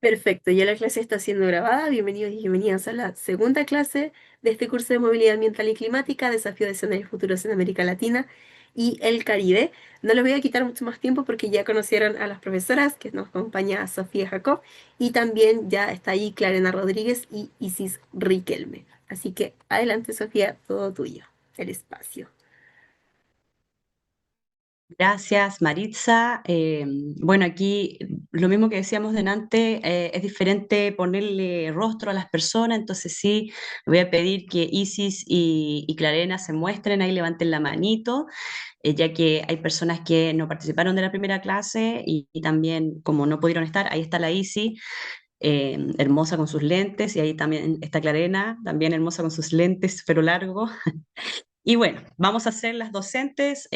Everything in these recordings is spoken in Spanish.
Perfecto, ya la clase está siendo grabada. Bienvenidos y bienvenidas a la segunda clase de este curso de movilidad ambiental y climática, desafío de escenarios futuros en América Latina y el Caribe. No les voy a quitar mucho más tiempo porque ya conocieron a las profesoras, que nos acompaña Sofía Jacob, y también ya está ahí Clarena Rodríguez y Isis Riquelme. Así que adelante, Sofía, todo tuyo, el espacio. Gracias, Maritza. Bueno, aquí lo mismo que decíamos delante, es diferente ponerle rostro a las personas, entonces sí, voy a pedir que Isis y Clarena se muestren ahí, levanten la manito, ya que hay personas que no participaron de la primera clase y también como no pudieron estar, ahí está la Isis, hermosa con sus lentes, y ahí también está Clarena, también hermosa con sus lentes, pero largo. Y bueno, vamos a ser las docentes.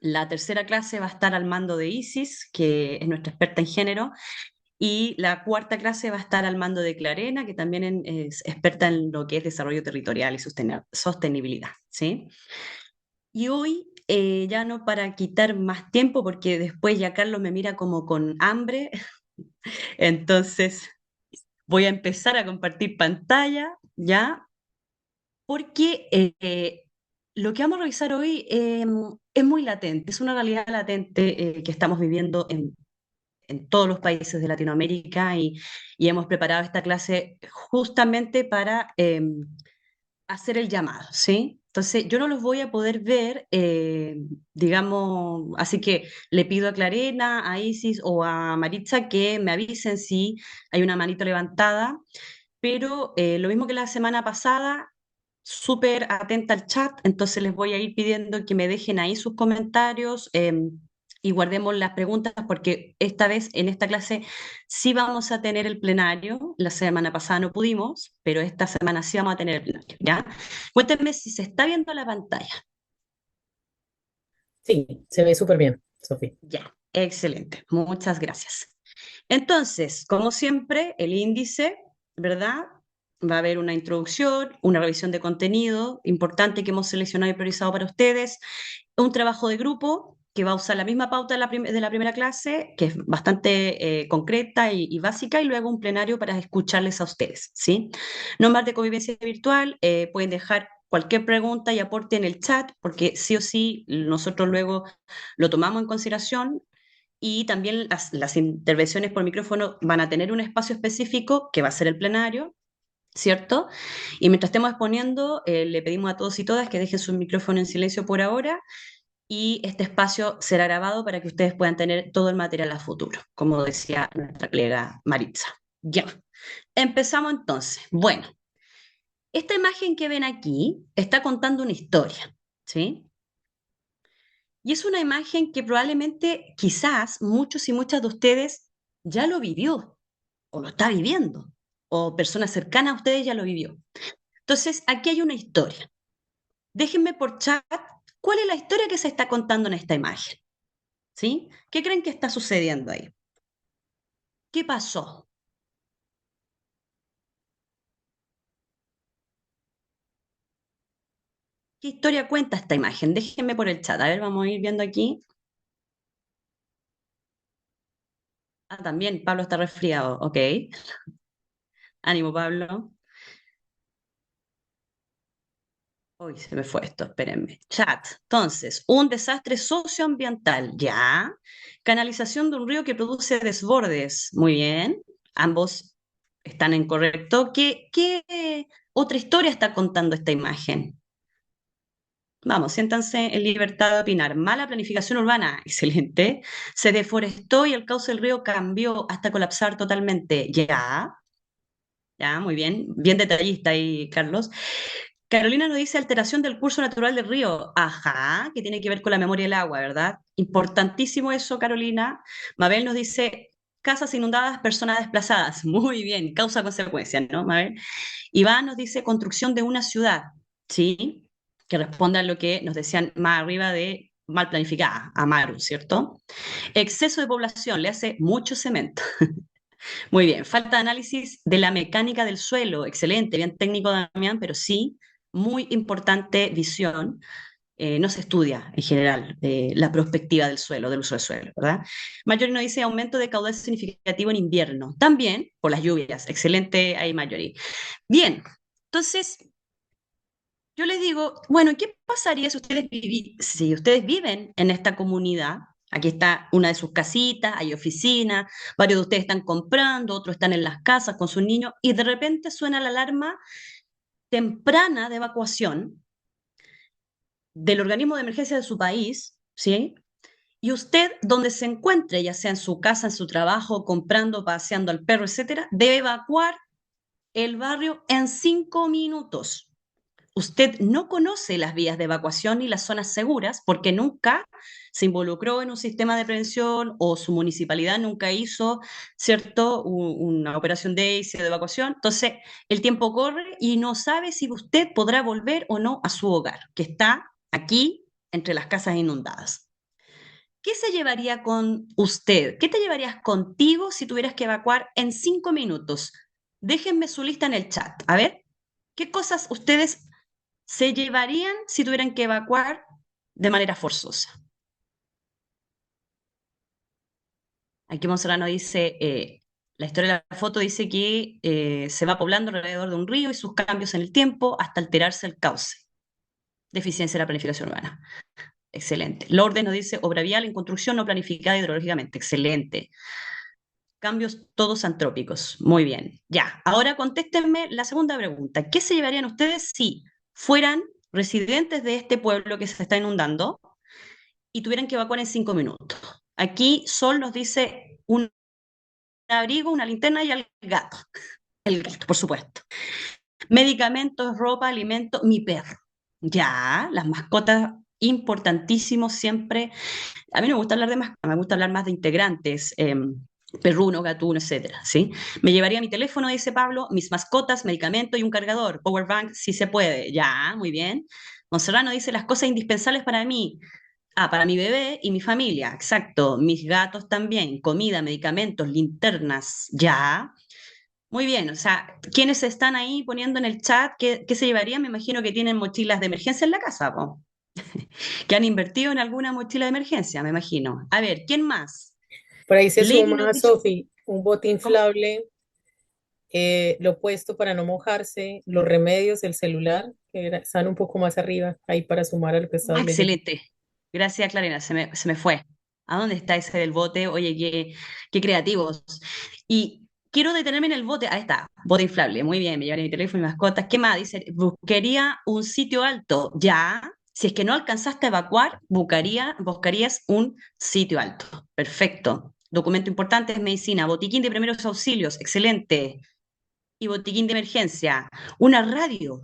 La tercera clase va a estar al mando de Isis, que es nuestra experta en género, y la cuarta clase va a estar al mando de Clarena, que también es experta en lo que es desarrollo territorial y sostenibilidad, ¿sí? Y hoy, ya no para quitar más tiempo, porque después ya Carlos me mira como con hambre, entonces voy a empezar a compartir pantalla, ¿ya? Porque lo que vamos a revisar hoy es muy latente, es una realidad latente que estamos viviendo en todos los países de Latinoamérica y hemos preparado esta clase justamente para hacer el llamado, ¿sí? Entonces, yo no los voy a poder ver, digamos, así que le pido a Clarena, a Isis o a Maritza que me avisen si hay una manito levantada, pero lo mismo que la semana pasada, súper atenta al chat, entonces les voy a ir pidiendo que me dejen ahí sus comentarios y guardemos las preguntas porque esta vez en esta clase sí vamos a tener el plenario. La semana pasada no pudimos, pero esta semana sí vamos a tener el plenario, ¿ya? Cuéntenme si se está viendo la pantalla. Sí, se ve súper bien, Sofía. Ya, excelente, muchas gracias. Entonces, como siempre, el índice, ¿verdad? Va a haber una introducción, una revisión de contenido importante que hemos seleccionado y priorizado para ustedes, un trabajo de grupo que va a usar la misma pauta de de la primera clase, que es bastante concreta y básica, y luego un plenario para escucharles a ustedes, ¿sí? No más de convivencia virtual, pueden dejar cualquier pregunta y aporte en el chat, porque sí o sí nosotros luego lo tomamos en consideración y también las intervenciones por micrófono van a tener un espacio específico que va a ser el plenario, ¿cierto? Y mientras estemos exponiendo, le pedimos a todos y todas que dejen su micrófono en silencio por ahora y este espacio será grabado para que ustedes puedan tener todo el material a futuro, como decía nuestra colega Maritza. Ya, empezamos entonces. Bueno, esta imagen que ven aquí está contando una historia, ¿sí? Y es una imagen que probablemente, quizás, muchos y muchas de ustedes ya lo vivió o lo está viviendo, o personas cercanas a ustedes ya lo vivió. Entonces, aquí hay una historia. Déjenme por chat cuál es la historia que se está contando en esta imagen, ¿sí? ¿Qué creen que está sucediendo ahí? ¿Qué pasó? ¿Qué historia cuenta esta imagen? Déjenme por el chat. A ver, vamos a ir viendo aquí. Ah, también Pablo está resfriado. Ok. Ánimo, Pablo. Uy, se me fue esto, espérenme. Chat. Entonces, un desastre socioambiental, ya. Canalización de un río que produce desbordes, muy bien. Ambos están en correcto. ¿Qué otra historia está contando esta imagen? Vamos, siéntanse en libertad de opinar. Mala planificación urbana, excelente. Se deforestó y el cauce del río cambió hasta colapsar totalmente. Ya, ya, muy bien. Bien detallista ahí, Carlos. Carolina nos dice alteración del curso natural del río. Ajá, que tiene que ver con la memoria del agua, ¿verdad? Importantísimo eso, Carolina. Mabel nos dice casas inundadas, personas desplazadas. Muy bien, causa-consecuencia, ¿no, Mabel? Iván nos dice construcción de una ciudad, ¿sí? Que responde a lo que nos decían más arriba de mal planificada, Amaru, ¿cierto? Exceso de población, le hace mucho cemento. Muy bien, falta de análisis de la mecánica del suelo, excelente, bien técnico Damián, pero sí, muy importante visión. no se estudia en general la prospectiva del suelo, del uso del suelo, ¿verdad? Marjorie nos dice aumento de caudal significativo en invierno, también por las lluvias. Excelente ahí, Marjorie. Bien, entonces yo les digo, bueno, ¿qué pasaría si ustedes viven en esta comunidad? Aquí está una de sus casitas, hay oficinas, varios de ustedes están comprando, otros están en las casas con sus niños, y de repente suena la alarma temprana de evacuación del organismo de emergencia de su país, ¿sí? Y usted, donde se encuentre, ya sea en su casa, en su trabajo, comprando, paseando al perro, etcétera, debe evacuar el barrio en 5 minutos. Usted no conoce las vías de evacuación ni las zonas seguras porque nunca se involucró en un sistema de prevención o su municipalidad nunca hizo, ¿cierto?, una operación de evacuación. Entonces, el tiempo corre y no sabe si usted podrá volver o no a su hogar, que está aquí entre las casas inundadas. ¿Qué se llevaría con usted? ¿Qué te llevarías contigo si tuvieras que evacuar en 5 minutos? Déjenme su lista en el chat. A ver, ¿qué cosas ustedes se llevarían si tuvieran que evacuar de manera forzosa? Aquí Monserrano dice, la historia de la foto dice que se va poblando alrededor de un río y sus cambios en el tiempo hasta alterarse el cauce. Deficiencia de la planificación urbana. Excelente. Lourdes nos dice, obra vial en construcción no planificada hidrológicamente. Excelente. Cambios todos antrópicos. Muy bien. Ya, ahora contéstenme la segunda pregunta. ¿Qué se llevarían ustedes si fueran residentes de este pueblo que se está inundando y tuvieran que evacuar en 5 minutos? Aquí Sol nos dice un abrigo, una linterna y el gato. El gato, por supuesto. Medicamentos, ropa, alimento, mi perro. Ya, las mascotas, importantísimo siempre. A mí no me gusta hablar de mascotas, me gusta hablar más de integrantes, perruno, gatuno, etcétera, ¿sí? Me llevaría mi teléfono, dice Pablo, mis mascotas, medicamento y un cargador, power bank, si se puede. Ya, muy bien. Monserrano dice las cosas indispensables para mí. Ah, para mi bebé y mi familia, exacto. Mis gatos también, comida, medicamentos, linternas, ya. Muy bien, o sea, ¿quiénes están ahí poniendo en el chat qué se llevarían? Me imagino que tienen mochilas de emergencia en la casa, po. Que han invertido en alguna mochila de emergencia, me imagino. A ver, ¿quién más? Por ahí se Lady nos suma, dice, Sofi, un bote ¿cómo? inflable, lo opuesto para no mojarse, los remedios, el celular, están un poco más arriba, ahí para sumar a lo que Ah, estabas leyendo. excelente. Gracias, Clarena, se me fue. ¿A dónde está ese del bote? Oye, qué creativos. Y quiero detenerme en el bote. Ahí está, bote inflable. Muy bien, me llevaré mi teléfono y mascotas. ¿Qué más? Dice, buscaría un sitio alto. Ya. Si es que no alcanzaste a evacuar, buscarías un sitio alto. Perfecto. Documento importante es medicina. Botiquín de primeros auxilios. Excelente. Y botiquín de emergencia. Una radio.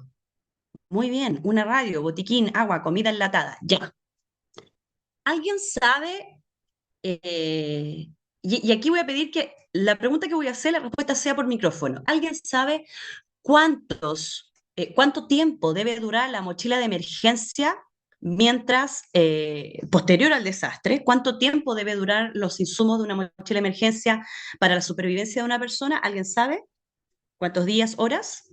Muy bien. Una radio, botiquín, agua, comida enlatada. Ya. ¿Alguien sabe? Y aquí voy a pedir que la pregunta que voy a hacer, la respuesta sea por micrófono. ¿Alguien sabe cuánto tiempo debe durar la mochila de emergencia mientras, posterior al desastre? ¿Cuánto tiempo debe durar los insumos de una mochila de emergencia para la supervivencia de una persona? ¿Alguien sabe? ¿Cuántos días, horas?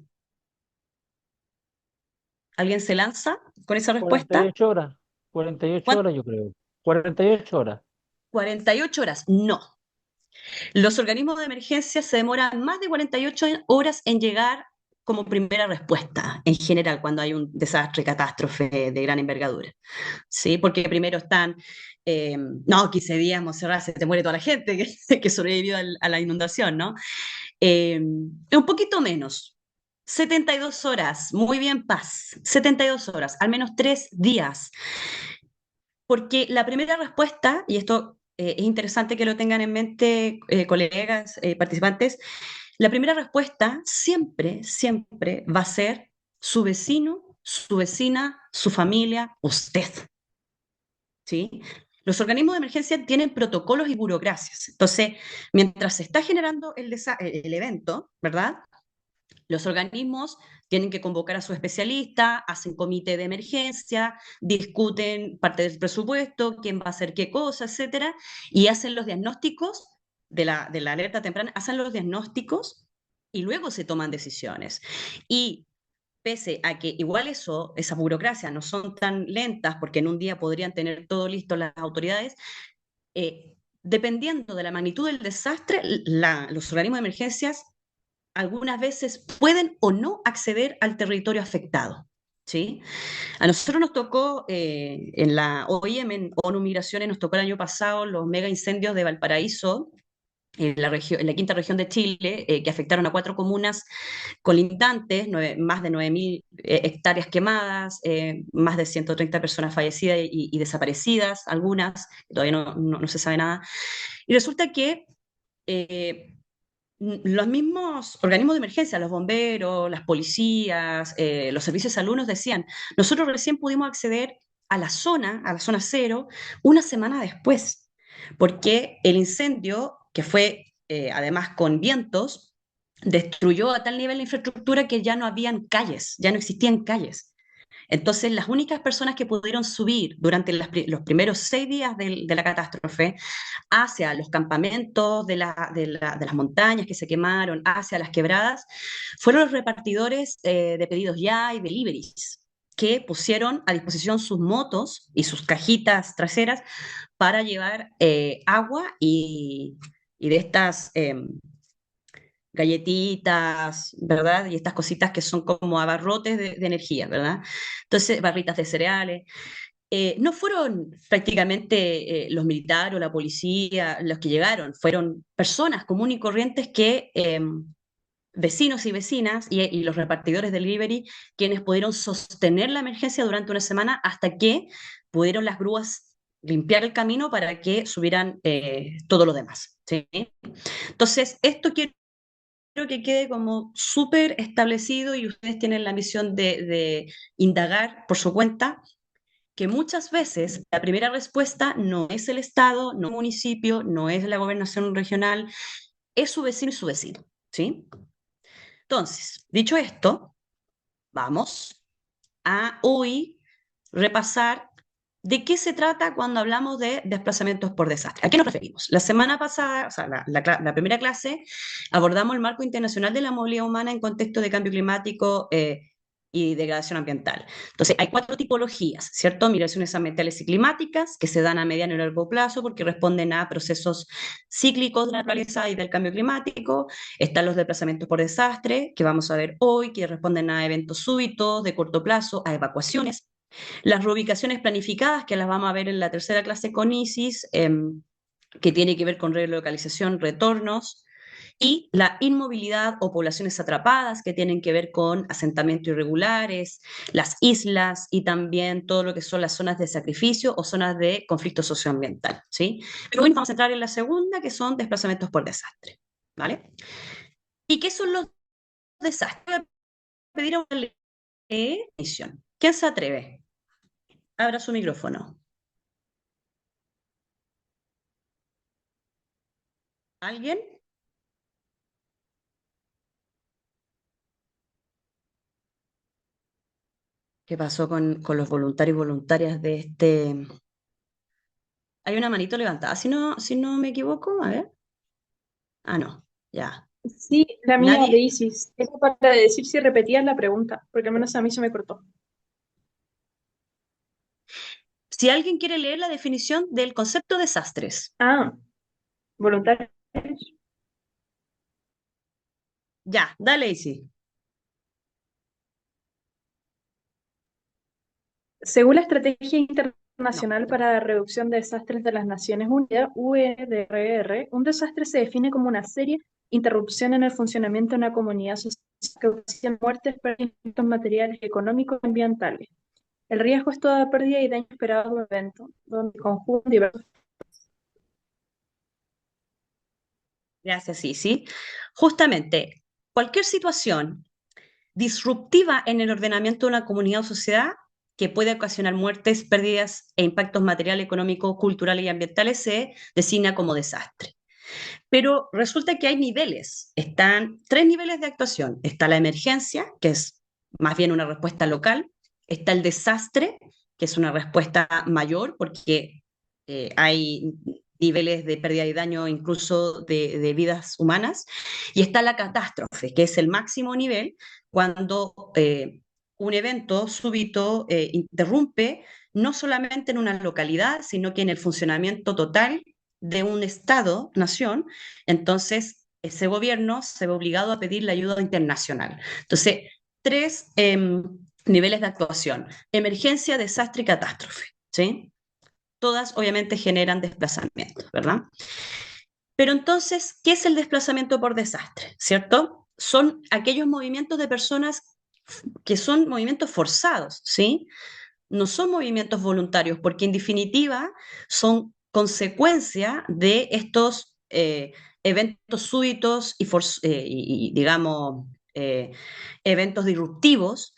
¿Alguien se lanza con esa respuesta? 48 horas, 48 ¿Cuánto? horas yo creo. 48 horas. 48 horas. No. Los organismos de emergencia se demoran más de 48 horas en llegar como primera respuesta, en general, cuando hay un desastre, catástrofe de gran envergadura. ¿Sí? Porque primero están, no, 15 días, Monserrat, se te muere toda la gente que sobrevivió a la inundación, ¿no? Un poquito menos, 72 horas, muy bien, Paz, 72 horas, al menos 3 días. Porque la primera respuesta, y esto es interesante que lo tengan en mente, colegas, participantes, la primera respuesta siempre, siempre va a ser su vecino, su vecina, su familia, usted. ¿Sí? Los organismos de emergencia tienen protocolos y burocracias. Entonces, mientras se está generando el evento, ¿verdad? Los organismos tienen que convocar a su especialista, hacen comité de emergencia, discuten parte del presupuesto, quién va a hacer qué cosa, etcétera, y hacen los diagnósticos de la alerta temprana, hacen los diagnósticos y luego se toman decisiones. Y pese a que igual esas burocracias no son tan lentas, porque en un día podrían tener todo listo las autoridades, dependiendo de la magnitud del desastre, los organismos de emergencias algunas veces pueden o no acceder al territorio afectado. ¿Sí? A nosotros nos tocó, en la OIM, en ONU Migraciones, nos tocó el año pasado los mega incendios de Valparaíso, en la quinta región de Chile, que afectaron a 4 comunas colindantes, más de 9.000 hectáreas quemadas, más de 130 personas fallecidas y desaparecidas, algunas, todavía no se sabe nada. Y resulta que los mismos organismos de emergencia, los bomberos, las policías, los servicios de salud nos decían, nosotros recién pudimos acceder a la zona cero, una semana después, porque el incendio, que fue además con vientos, destruyó a tal nivel la infraestructura que ya no habían calles, ya no existían calles. Entonces, las únicas personas que pudieron subir durante los primeros 6 días de la catástrofe hacia los campamentos de las montañas que se quemaron, hacia las quebradas, fueron los repartidores de pedidos ya y deliveries, que pusieron a disposición sus motos y sus cajitas traseras para llevar agua y de estas galletitas, ¿verdad? Y estas cositas que son como abarrotes de energía, ¿verdad? Entonces, barritas de cereales. No fueron prácticamente los militares o la policía los que llegaron, fueron personas comunes y corrientes que, vecinos y vecinas y los repartidores de delivery, quienes pudieron sostener la emergencia durante una semana hasta que pudieron las grúas limpiar el camino para que subieran todo lo demás. ¿Sí? Entonces, esto quiero que quede como súper establecido y ustedes tienen la misión de indagar por su cuenta que muchas veces la primera respuesta no es el Estado, no es el municipio, no es la gobernación regional, es su vecino y su vecino, ¿sí? Entonces, dicho esto, vamos a hoy repasar de qué se trata cuando hablamos de desplazamientos por desastre. ¿A qué nos referimos? La semana pasada, o sea, la primera clase, abordamos el marco internacional de la movilidad humana en contexto de cambio climático y degradación ambiental. Entonces, hay 4 tipologías, ¿cierto? Migraciones ambientales y climáticas, que se dan a mediano y largo plazo porque responden a procesos cíclicos de la naturaleza y del cambio climático. Están los desplazamientos por desastre, que vamos a ver hoy, que responden a eventos súbitos, de corto plazo, a evacuaciones. Las reubicaciones planificadas, que las vamos a ver en la tercera clase con ISIS, que tiene que ver con relocalización, retornos, y la inmovilidad o poblaciones atrapadas, que tienen que ver con asentamientos irregulares, las islas y también todo lo que son las zonas de sacrificio o zonas de conflicto socioambiental, ¿sí? Pero hoy nos vamos a entrar en la segunda, que son desplazamientos por desastre, ¿vale? ¿Y qué son los desastres? Voy a pedir a una definición. ¿Quién se atreve? Abra su micrófono. ¿Alguien? ¿Qué pasó con los voluntarios y voluntarias de este? Hay una manito levantada, si no me equivoco, a ver. Ah, no, ya. Sí, la mía de ¿Nadie? Isis. Era para decir si repetías la pregunta, porque al menos a mí se me cortó. Si alguien quiere leer la definición del concepto de desastres. Ah, voluntarios. Ya, dale, Isi. Según la Estrategia No. Internacional para la Reducción de Desastres de las Naciones Unidas, UNDRR, un desastre se define como una seria interrupción en el funcionamiento de una comunidad social que ocasiona muertes, pérdidas materiales, económicos y ambientales. El riesgo es toda pérdida y daño esperado de un evento, donde conjugan diversos. Gracias, Isi. Justamente, cualquier situación disruptiva en el ordenamiento de una comunidad o sociedad que puede ocasionar muertes, pérdidas e impactos materiales, económicos, culturales y ambientales se designa como desastre. Pero resulta que hay niveles, están 3 niveles de actuación. Está la emergencia, que es más bien una respuesta local. Está el desastre, que es una respuesta mayor porque hay niveles de pérdida y daño incluso de vidas humanas. Y está la catástrofe, que es el máximo nivel cuando un evento súbito interrumpe no solamente en una localidad, sino que en el funcionamiento total de un Estado, nación, entonces ese gobierno se ve obligado a pedir la ayuda internacional. Entonces, tres niveles de actuación: emergencia, desastre y catástrofe, ¿sí? Todas obviamente generan desplazamientos, ¿verdad? Pero entonces, ¿qué es el desplazamiento por desastre? ¿Cierto? Son aquellos movimientos de personas que son movimientos forzados, ¿sí? No son movimientos voluntarios, porque en definitiva son consecuencia de estos eventos súbitos y, digamos, eh, eventos disruptivos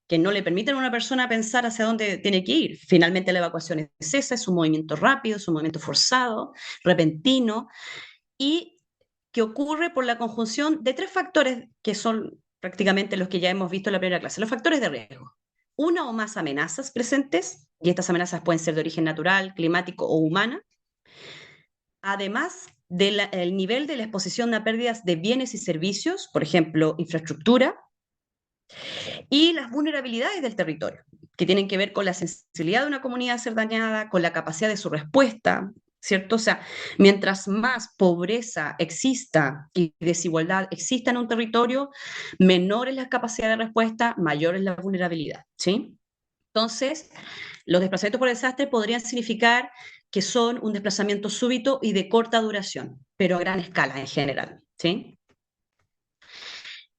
que no le permiten a una persona pensar hacia dónde tiene que ir. Finalmente la evacuación es esa, es un movimiento rápido, es un movimiento forzado, repentino, y que ocurre por la conjunción de tres factores que son prácticamente los que ya hemos visto en la primera clase. Los factores de riesgo: una o más amenazas presentes, y estas amenazas pueden ser de origen natural, climático o humana, además del nivel de la exposición a pérdidas de bienes y servicios, por ejemplo, infraestructura, y las vulnerabilidades del territorio, que tienen que ver con la sensibilidad de una comunidad a ser dañada, con la capacidad de su respuesta, ¿cierto? O sea, mientras más pobreza exista y desigualdad exista en un territorio, menor es la capacidad de respuesta, mayor es la vulnerabilidad, ¿sí? Entonces, los desplazamientos por desastre podrían significar que son un desplazamiento súbito y de corta duración, pero a gran escala en general, ¿sí?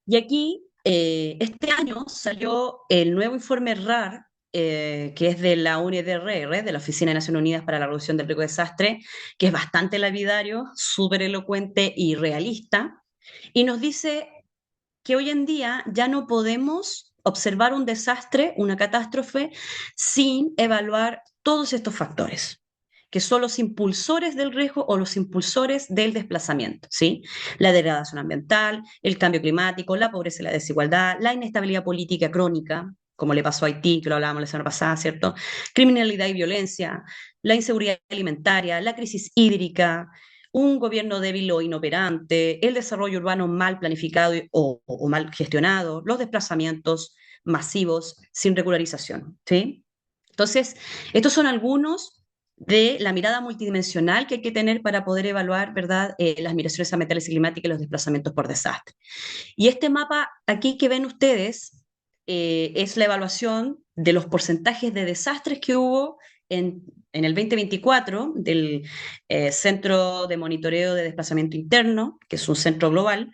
Y aquí, este año salió el nuevo informe RAR, que es de la UNDRR, de la Oficina de Naciones Unidas para la Reducción del Riesgo de Desastre, que es bastante lapidario, súper elocuente y realista, y nos dice que hoy en día ya no podemos observar un desastre, una catástrofe, sin evaluar todos estos factores, que son los impulsores del riesgo o los impulsores del desplazamiento, ¿sí? La degradación ambiental, el cambio climático, la pobreza y la desigualdad, la inestabilidad política crónica, como le pasó a Haití, que lo hablábamos la semana pasada, ¿cierto? Criminalidad y violencia, la inseguridad alimentaria, la crisis hídrica, un gobierno débil o inoperante, el desarrollo urbano mal planificado o mal gestionado, los desplazamientos masivos sin regularización, ¿sí? Entonces, estos son algunos de la mirada multidimensional que hay que tener para poder evaluar, ¿verdad?, las migraciones ambientales y climáticas y los desplazamientos por desastre. Y este mapa aquí que ven ustedes es la evaluación de los porcentajes de desastres que hubo en el 2024 del Centro de Monitoreo de Desplazamiento Interno, que es un centro global,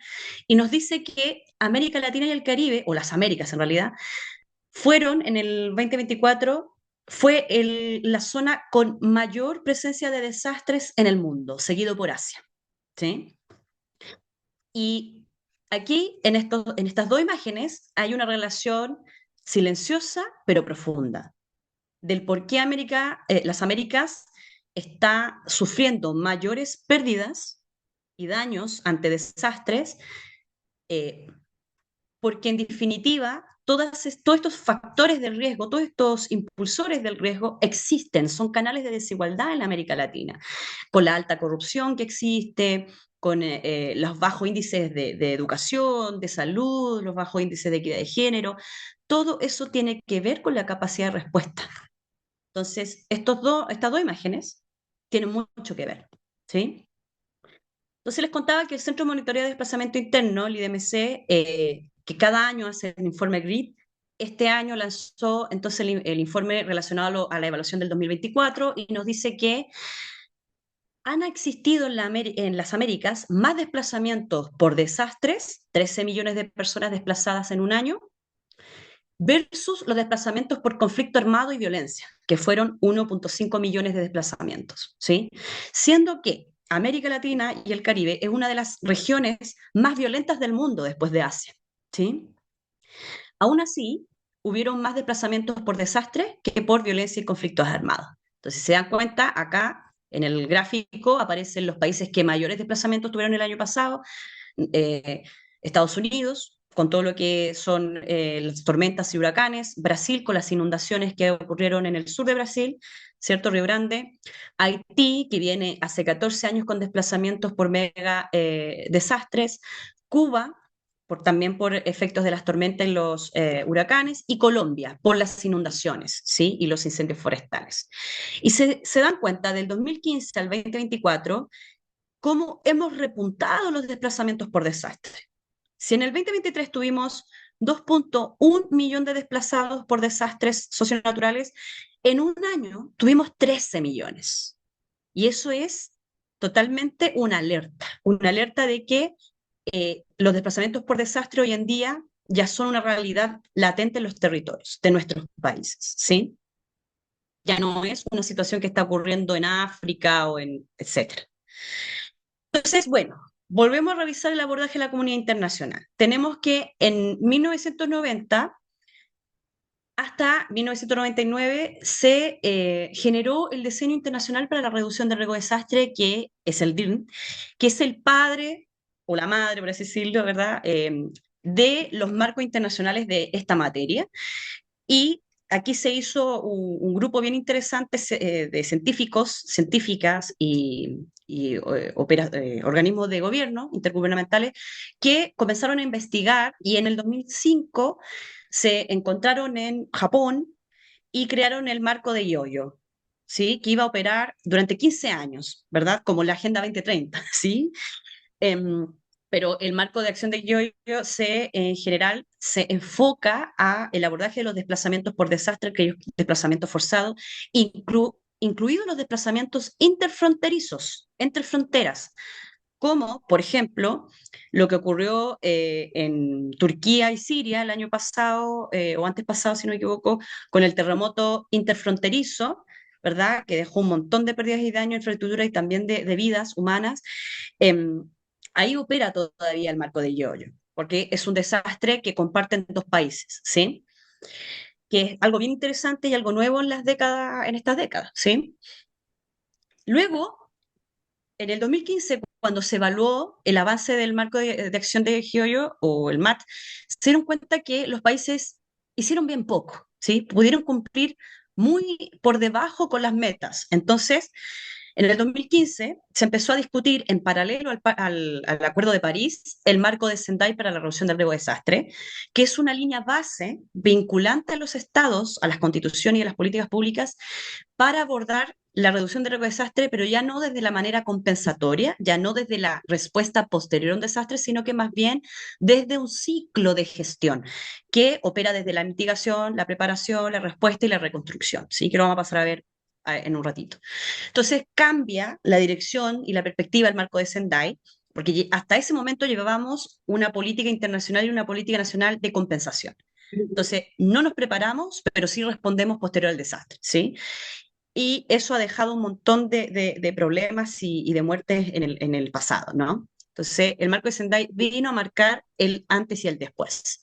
y nos dice que América Latina y el Caribe, o las Américas en realidad, fueron en el 2024, fue la zona con mayor presencia de desastres en el mundo, seguido por Asia, ¿sí? Y aquí, en estas dos imágenes, hay una relación silenciosa pero profunda del por qué las Américas está sufriendo mayores pérdidas y daños ante desastres, eh, porque en definitiva todos estos factores de riesgo, todos estos impulsores del riesgo existen, son canales de desigualdad en la América Latina, con la alta corrupción que existe, con los bajos índices de educación, de salud, los bajos índices de equidad de género. Todo eso tiene que ver con la capacidad de respuesta. Entonces, estas dos imágenes tienen mucho que ver, ¿sí? Entonces les contaba que el Centro de Monitoreo de Desplazamiento Interno, el IDMC, que cada año hace un informe GRID, este año lanzó entonces el informe relacionado a la evaluación del 2024 y nos dice que han existido en las Américas más desplazamientos por desastres, 13 millones de personas desplazadas en un año, versus los desplazamientos por conflicto armado y violencia, que fueron 1,5 millones de desplazamientos, ¿sí? Siendo que América Latina y el Caribe es una de las regiones más violentas del mundo después de Asia, ¿sí? Aún así, hubieron más desplazamientos por desastre que por violencia y conflictos armados. Entonces, si se dan cuenta, acá en el gráfico aparecen los países que mayores desplazamientos tuvieron el año pasado: Estados Unidos, con todo lo que son las tormentas y huracanes; Brasil, con las inundaciones que ocurrieron en el sur de Brasil, ¿cierto? Río Grande; Haití, que viene hace 14 años con desplazamientos por mega desastres; Cuba, también por efectos de las tormentas y los huracanes, y Colombia por las inundaciones, ¿sí? Y los incendios forestales. Y se dan cuenta del 2015 al 2024 cómo hemos repuntado los desplazamientos por desastre. Si en el 2023 tuvimos 2,1 millones de desplazados por desastres socionaturales, en un año tuvimos 13 millones. Y eso es totalmente una alerta de que los desplazamientos por desastre hoy en día ya son una realidad latente en los territorios de nuestros países, ¿sí? Ya no es una situación que está ocurriendo en África o en etcétera. Entonces, bueno, volvemos a revisar el abordaje de la comunidad internacional. Tenemos que en 1990 hasta 1999 se generó el Diseño Internacional para la Reducción de Riesgo de Desastre, que es el DIRN, que es el padre o la madre, por así decirlo, ¿verdad? De los marcos internacionales de esta materia. Y aquí se hizo un grupo bien interesante de científicos, científicas y organismos de gobierno intergubernamentales que comenzaron a investigar y en el 2005 se encontraron en Japón y crearon el marco de Yoyo, ¿sí? Que iba a operar durante 15 años, ¿verdad? Como la Agenda 2030, ¿sí? Em, pero el marco de acción de Yoyo en general se enfoca a el abordaje de los desplazamientos por desastre, aquellos desplazamientos forzados, incluidos los desplazamientos interfronterizos, entre fronteras, como por ejemplo lo que ocurrió en Turquía y Siria el año pasado, o antes pasado, si no me equivoco, con el terremoto interfronterizo, ¿verdad? Que dejó un montón de pérdidas y daños en infraestructura y también de vidas humanas. Em, Ahí opera todavía el marco de Yoyo, porque es un desastre que comparten dos países, ¿sí? Que es algo bien interesante y algo nuevo en estas décadas, ¿sí? Luego, en el 2015, cuando se evaluó el avance del marco de acción de Yoyo, o el MAT, se dieron cuenta que los países hicieron bien poco, ¿sí? Pudieron cumplir muy por debajo con las metas. Entonces, en el 2015 se empezó a discutir en paralelo al Acuerdo de París el marco de Sendai para la reducción del riesgo de desastre, que es una línea base vinculante a los estados, a las constituciones y a las políticas públicas para abordar la reducción del riesgo de desastre, pero ya no desde la manera compensatoria, ya no desde la respuesta posterior a un desastre, sino que más bien desde un ciclo de gestión que opera desde la mitigación, la preparación, la respuesta y la reconstrucción, ¿sí? Que lo vamos a pasar a ver en un ratito. Entonces cambia la dirección y la perspectiva del marco de Sendai, porque hasta ese momento llevábamos una política internacional y una política nacional de compensación. Entonces, no nos preparamos, pero sí respondemos posterior al desastre, ¿sí? Y eso ha dejado un montón de problemas y de muertes en el pasado, ¿no? Entonces, el marco de Sendai vino a marcar el antes y el después.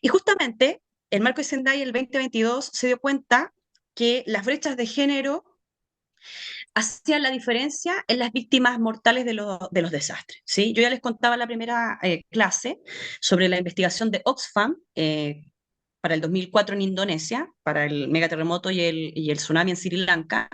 Y justamente, el marco de Sendai el 2022 se dio cuenta que las brechas de género hacían la diferencia en las víctimas mortales de los desastres, ¿sí? Yo ya les contaba en la primera clase sobre la investigación de Oxfam para el 2004 en Indonesia, para el megaterremoto y el tsunami en Sri Lanka,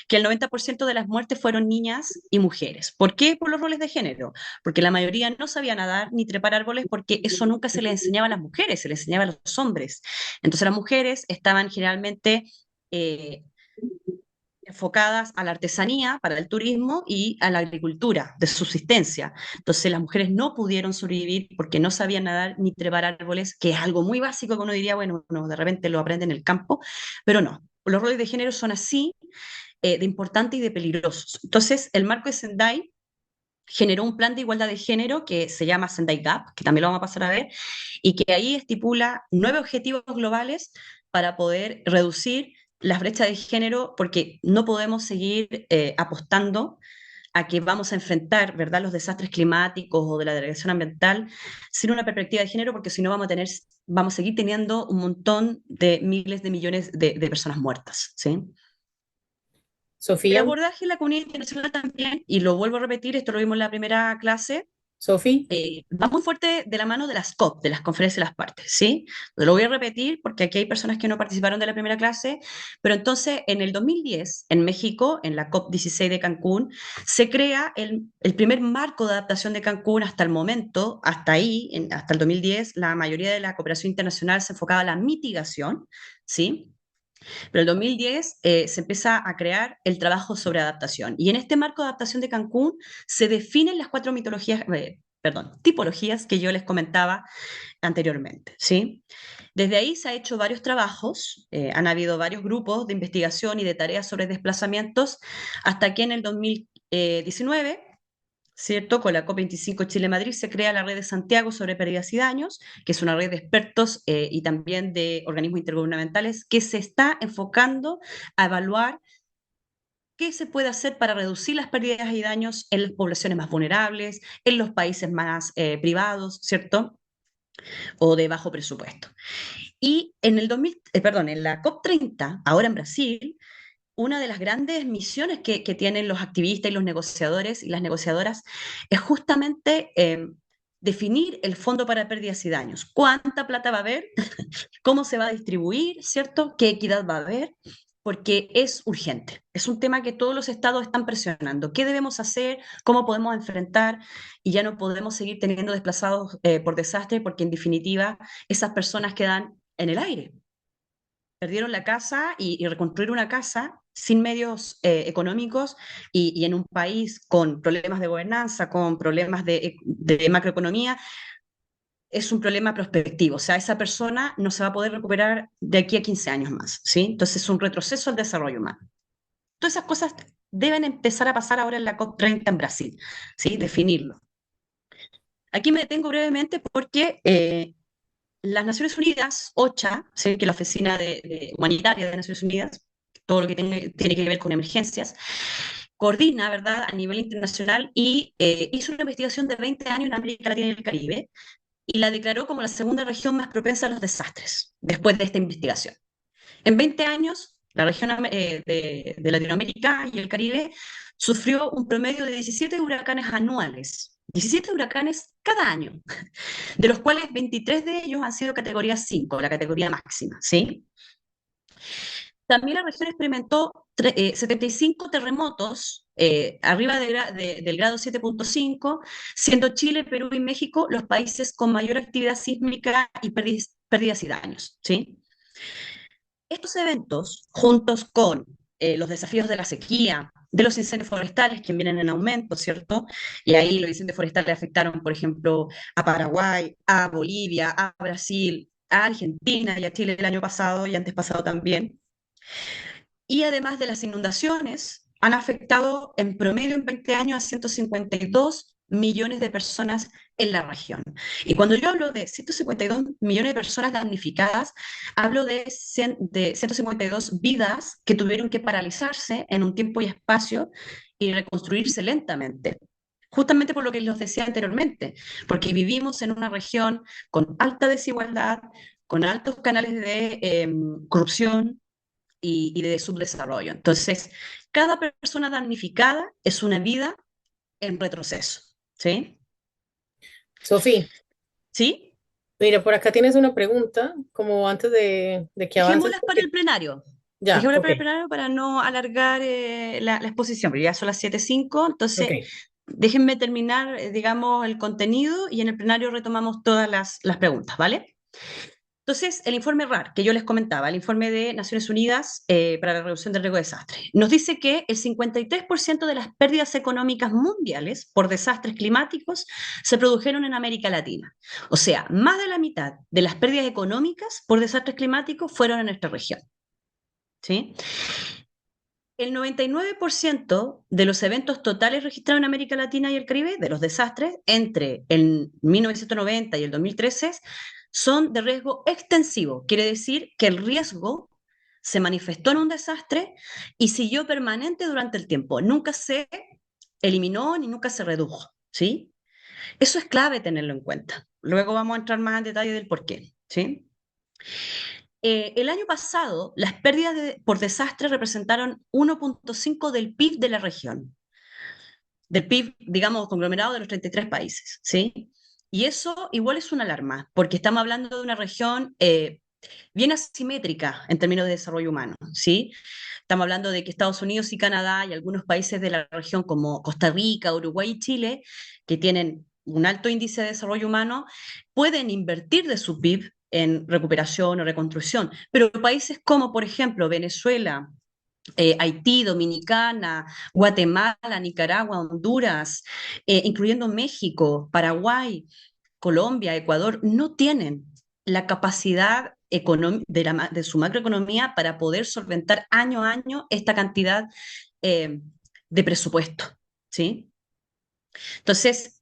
que el 90% de las muertes fueron niñas y mujeres. ¿Por qué? Por los roles de género. Porque la mayoría no sabía nadar ni trepar árboles porque eso nunca se les enseñaba a las mujeres, se les enseñaba a los hombres. Entonces las mujeres estaban generalmente eh, enfocadas a la artesanía, para el turismo y a la agricultura de subsistencia. Entonces las mujeres no pudieron sobrevivir porque no sabían nadar ni trepar árboles, que es algo muy básico que uno diría, bueno, uno de repente lo aprende en el campo, pero no. Los roles de género son así de importantes y de peligrosos. Entonces el marco de Sendai generó un plan de igualdad de género que se llama Sendai Gap, que también lo vamos a pasar a ver, y que ahí estipula 9 objetivos globales para poder reducir las brechas de género, porque no podemos seguir apostando a que vamos a enfrentar, ¿verdad?, los desastres climáticos o de la degradación ambiental sin una perspectiva de género, porque si no vamos a seguir teniendo un montón de miles de millones de personas muertas, ¿sí? El Sofía, abordaje en la comunidad internacional también, y lo vuelvo a repetir, esto lo vimos en la primera clase, Sofi, Va muy fuerte de la mano de las COP, de las conferencias de las partes, ¿sí? Lo voy a repetir porque aquí hay personas que no participaron de la primera clase, pero entonces en el 2010, en México, en la COP 16 de Cancún, se crea el primer marco de adaptación de Cancún hasta el momento, hasta ahí, hasta el 2010, la mayoría de la cooperación internacional se enfocaba a la mitigación, ¿sí? Pero en el 2010 se empieza a crear el trabajo sobre adaptación. Y en este marco de adaptación de Cancún se definen las cuatro tipologías que yo les comentaba anteriormente, ¿sí? Desde ahí se han hecho varios trabajos, han habido varios grupos de investigación y de tareas sobre desplazamientos, hasta que en el 2019, ¿cierto? Con la COP25 Chile-Madrid se crea la Red de Santiago sobre pérdidas y daños, que es una red de expertos y también de organismos intergubernamentales que se está enfocando a evaluar qué se puede hacer para reducir las pérdidas y daños en las poblaciones más vulnerables, en los países más privados, ¿cierto? O de bajo presupuesto. Y en el 2000, perdón, en la COP30, ahora en Brasil, una de las grandes misiones que tienen los activistas y los negociadores y las negociadoras es justamente definir el fondo para pérdidas y daños. ¿Cuánta plata va a haber? ¿Cómo se va a distribuir? ¿Cierto? ¿Qué equidad va a haber? Porque es urgente. Es un tema que todos los estados están presionando. ¿Qué debemos hacer? ¿Cómo podemos enfrentar? Y ya no podemos seguir teniendo desplazados por desastre porque en definitiva esas personas quedan en el aire. Perdieron la casa y reconstruir una casa sin medios económicos y en un país con problemas de gobernanza, con problemas de macroeconomía, es un problema prospectivo. O sea, esa persona no se va a poder recuperar de aquí a 15 años más, ¿sí? Entonces es un retroceso al desarrollo humano. Todas esas cosas deben empezar a pasar ahora en la COP30 en Brasil, ¿sí? Definirlo. Aquí me detengo brevemente porque las Naciones Unidas, OCHA, ¿sí? Que es la Oficina Humanitaria de Naciones Unidas, todo lo que tiene que ver con emergencias, coordina, ¿verdad?, a nivel internacional y hizo una investigación de 20 años en América Latina y el Caribe y la declaró como la segunda región más propensa a los desastres después de esta investigación. En 20 años, la región de Latinoamérica y el Caribe sufrió un promedio de 17 huracanes anuales, 17 huracanes cada año, de los cuales 23 de ellos han sido categoría 5, la categoría máxima, ¿sí? También la región experimentó 75 terremotos arriba del grado 7.5, siendo Chile, Perú y México los países con mayor actividad sísmica y pérdidas y daños, ¿sí? Estos eventos, juntos con los desafíos de la sequía, de los incendios forestales que vienen en aumento, ¿cierto? Y ahí los incendios forestales afectaron, por ejemplo, a Paraguay, a Bolivia, a Brasil, a Argentina y a Chile el año pasado y antes pasado también. Y además de las inundaciones, han afectado en promedio en 20 años a 152 millones de personas en la región. Y cuando yo hablo de 152 millones de personas damnificadas, hablo de 152 vidas que tuvieron que paralizarse en un tiempo y espacio y reconstruirse lentamente. Justamente por lo que les decía anteriormente, porque vivimos en una región con alta desigualdad, con altos canales de corrupción, y de subdesarrollo. Entonces, cada persona damnificada es una vida en retroceso. ¿Sí? Sofi, ¿Sí? mira, por acá tienes una pregunta, como antes de que avances, Dejémoslas para porque el plenario. ya, Dejémoslas ok, para el plenario para no alargar la exposición, porque ya son las 7:05, entonces ok. déjenme terminar, digamos, el contenido y en el plenario retomamos todas las preguntas, ¿vale? Entonces, el informe RAR que yo les comentaba, el informe de Naciones Unidas para la reducción del riesgo de desastre, nos dice que el 53% de las pérdidas económicas mundiales por desastres climáticos se produjeron en América Latina. O sea, más de la mitad de las pérdidas económicas por desastres climáticos fueron en nuestra región. ¿Sí? El 99% de los eventos totales registrados en América Latina y el Caribe, de los desastres, entre el 1990 y el 2013, son de riesgo extensivo. Quiere decir que el riesgo se manifestó en un desastre y siguió permanente durante el tiempo. Nunca se eliminó ni nunca se redujo. ¿Sí? Eso es clave tenerlo en cuenta. Luego vamos a entrar más en detalle del por qué. ¿Sí? El año pasado, las pérdidas por desastre representaron 1.5 del PIB de la región. del PIB, digamos, conglomerado de los 33 países, ¿sí? Y eso igual es una alarma, porque estamos hablando de una región bien asimétrica en términos de desarrollo humano, ¿sí? Estamos hablando de que Estados Unidos y Canadá y algunos países de la región como Costa Rica, Uruguay y Chile, que tienen un alto índice de desarrollo humano, pueden invertir de su PIB en recuperación o reconstrucción. Pero países como, por ejemplo, Venezuela, Haití, Dominicana, Guatemala, Nicaragua, Honduras, incluyendo México, Paraguay, Colombia, Ecuador, no tienen la capacidad de su macroeconomía para poder solventar año a año esta cantidad eh, de presupuesto, ¿sí? Entonces,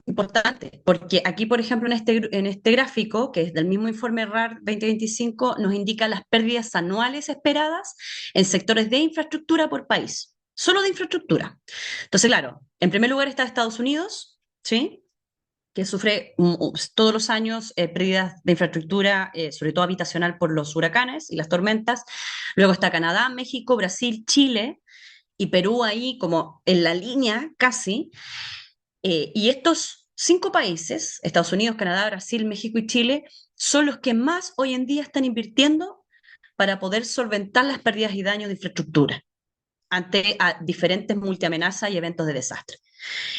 importante, porque aquí, por ejemplo, en este gráfico, que es del mismo informe RAR 2025, nos indica las pérdidas anuales esperadas en sectores de infraestructura por país, solo de infraestructura. Entonces, claro, en primer lugar está Estados Unidos, ¿sí? Que sufre todos los años pérdidas de infraestructura, sobre todo habitacional, por los huracanes y las tormentas. Luego está Canadá, México, Brasil, Chile y Perú ahí como en la línea casi. Y estos 5 países, Estados Unidos, Canadá, Brasil, México y Chile, son los que más hoy en día están invirtiendo para poder solventar las pérdidas y daños de infraestructura ante diferentes multiamenazas y eventos de desastre.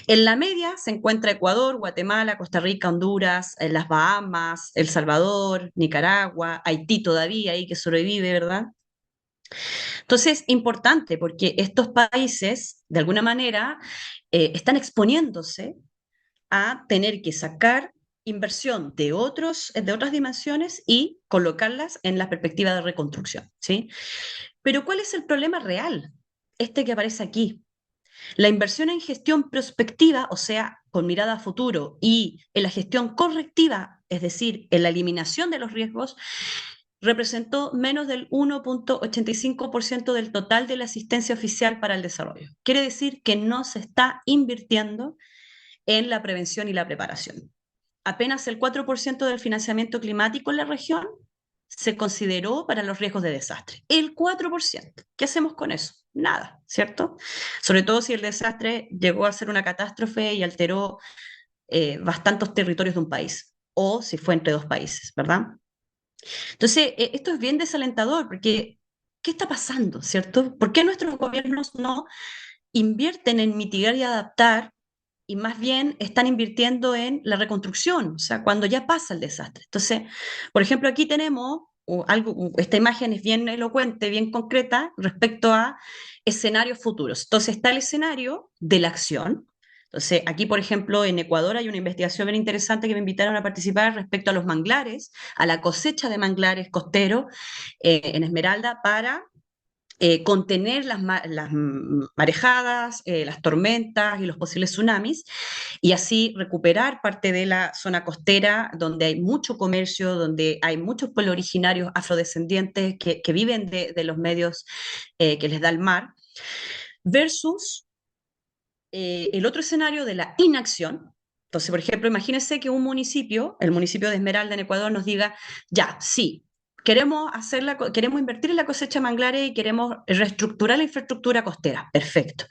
En la media se encuentra Ecuador, Guatemala, Costa Rica, Honduras, las Bahamas, El Salvador, Nicaragua, Haití todavía ahí que sobrevive, ¿verdad? Entonces, importante porque estos países, de alguna manera, están exponiéndose a tener que sacar inversión de otras dimensiones y colocarlas en la perspectiva de reconstrucción, ¿sí? Pero ¿cuál es el problema real? Este que aparece aquí. La inversión en gestión prospectiva, o sea, con mirada a futuro, y en la gestión correctiva, es decir, en la eliminación de los riesgos, representó menos del 1,85% del total de la asistencia oficial para el desarrollo. Quiere decir que no se está invirtiendo en la prevención y la preparación. Apenas el 4% del financiamiento climático en la región se consideró para los riesgos de desastre. El 4%. ¿Qué hacemos con eso? Nada, ¿cierto? Sobre todo si el desastre llegó a ser una catástrofe y alteró bastantes territorios de un país, o si fue entre dos países, ¿verdad? Entonces, esto es bien desalentador, porque ¿qué está pasando, cierto? ¿Por qué nuestros gobiernos no invierten en mitigar y adaptar y más bien están invirtiendo en la reconstrucción, o sea, cuando ya pasa el desastre? Entonces, por ejemplo, aquí tenemos esta imagen es bien elocuente, bien concreta respecto a escenarios futuros. Entonces, está el escenario de la acción. Entonces, aquí, por ejemplo, en Ecuador hay una investigación bien interesante que me invitaron a participar respecto a los manglares, a la cosecha de manglares costeros en Esmeralda para contener las marejadas, las tormentas y los posibles tsunamis, y así recuperar parte de la zona costera donde hay mucho comercio, donde hay muchos pueblos originarios afrodescendientes que viven de los medios que les da el mar, versus el otro escenario de la inacción. Entonces, por ejemplo, imagínense que un municipio, el municipio de Esmeralda en Ecuador, nos diga, ya, sí, queremos invertir en la cosecha de manglares y queremos reestructurar la infraestructura costera. Perfecto.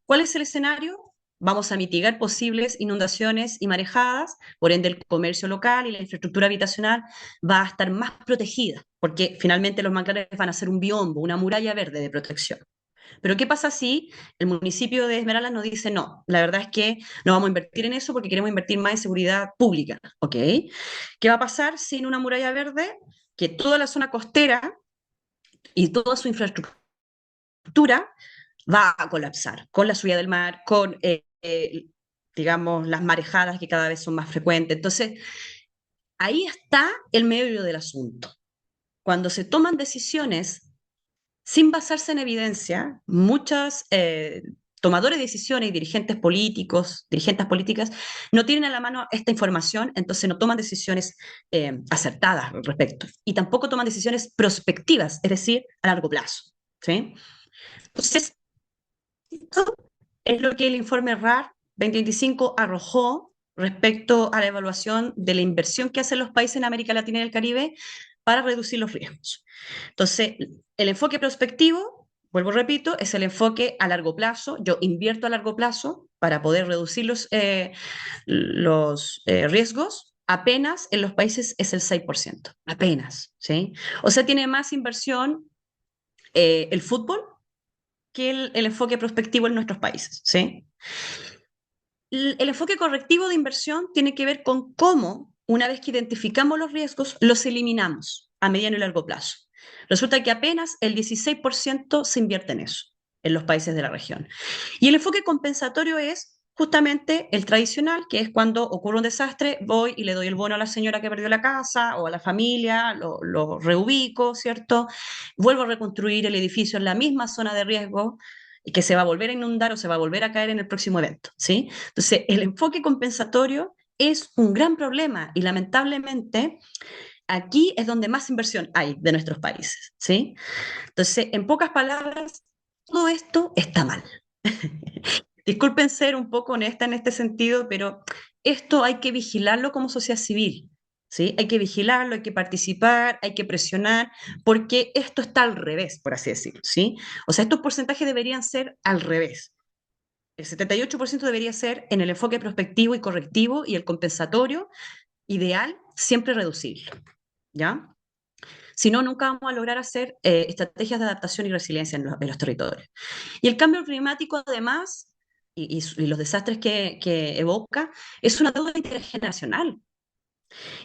¿Cuál es el escenario? Vamos a mitigar posibles inundaciones y marejadas, por ende el comercio local y la infraestructura habitacional va a estar más protegida, porque finalmente los manglares van a ser un biombo, una muralla verde de protección. Pero ¿qué pasa si el municipio de Esmeraldas nos dice, no, la verdad es que no vamos a invertir en eso porque queremos invertir más en seguridad pública? ¿Ok? ¿Qué va a pasar sin una muralla verde? Que toda la zona costera y toda su infraestructura va a colapsar con la subida del mar, con, digamos, las marejadas que cada vez son más frecuentes. Entonces, ahí está el medio del asunto. Cuando se toman decisiones sin basarse en evidencia, muchos tomadores de decisiones y dirigentes políticos, dirigentes políticas, no tienen a la mano esta información, entonces no toman decisiones acertadas al respecto. Y tampoco toman decisiones prospectivas, es decir, a largo plazo. ¿Sí? Entonces, esto es lo que el informe RAR 2025 arrojó respecto a la evaluación de la inversión que hacen los países en América Latina y el Caribe para reducir los riesgos. Entonces, el enfoque prospectivo vuelvo, repito, es el enfoque a largo plazo. Yo invierto a largo plazo para poder reducir los riesgos. Apenas en los países es el 6%, apenas, ¿sí? O sea, tiene más inversión el fútbol que el enfoque prospectivo en nuestros países, ¿sí? El enfoque correctivo de inversión tiene que ver con cómo, una vez que identificamos los riesgos, los eliminamos a mediano y largo plazo. Resulta que apenas el 16% se invierte en eso, en los países de la región. Y el enfoque compensatorio es justamente el tradicional, que es cuando ocurre un desastre, voy y le doy el bono a la señora que perdió la casa o a la familia, lo reubico, ¿cierto? Vuelvo a reconstruir el edificio en la misma zona de riesgo y que se va a volver a inundar o se va a volver a caer en el próximo evento, ¿sí? Entonces, el enfoque compensatorio es un gran problema y lamentablemente aquí es donde más inversión hay de nuestros países, ¿sí? Entonces, en pocas palabras, todo esto está mal. Disculpen ser un poco honesta en este sentido, pero esto hay que vigilarlo como sociedad civil, ¿sí? Hay que vigilarlo, hay que participar, hay que presionar, porque esto está al revés, por así decirlo, ¿sí? O sea, estos porcentajes deberían ser al revés. El 78% debería ser en el enfoque prospectivo y correctivo y el compensatorio ideal siempre reducirlo, ¿ya? Si no, nunca vamos a lograr hacer estrategias de adaptación y resiliencia en los territorios. Y el cambio climático, además, y los desastres que evoca, es una deuda intergeneracional.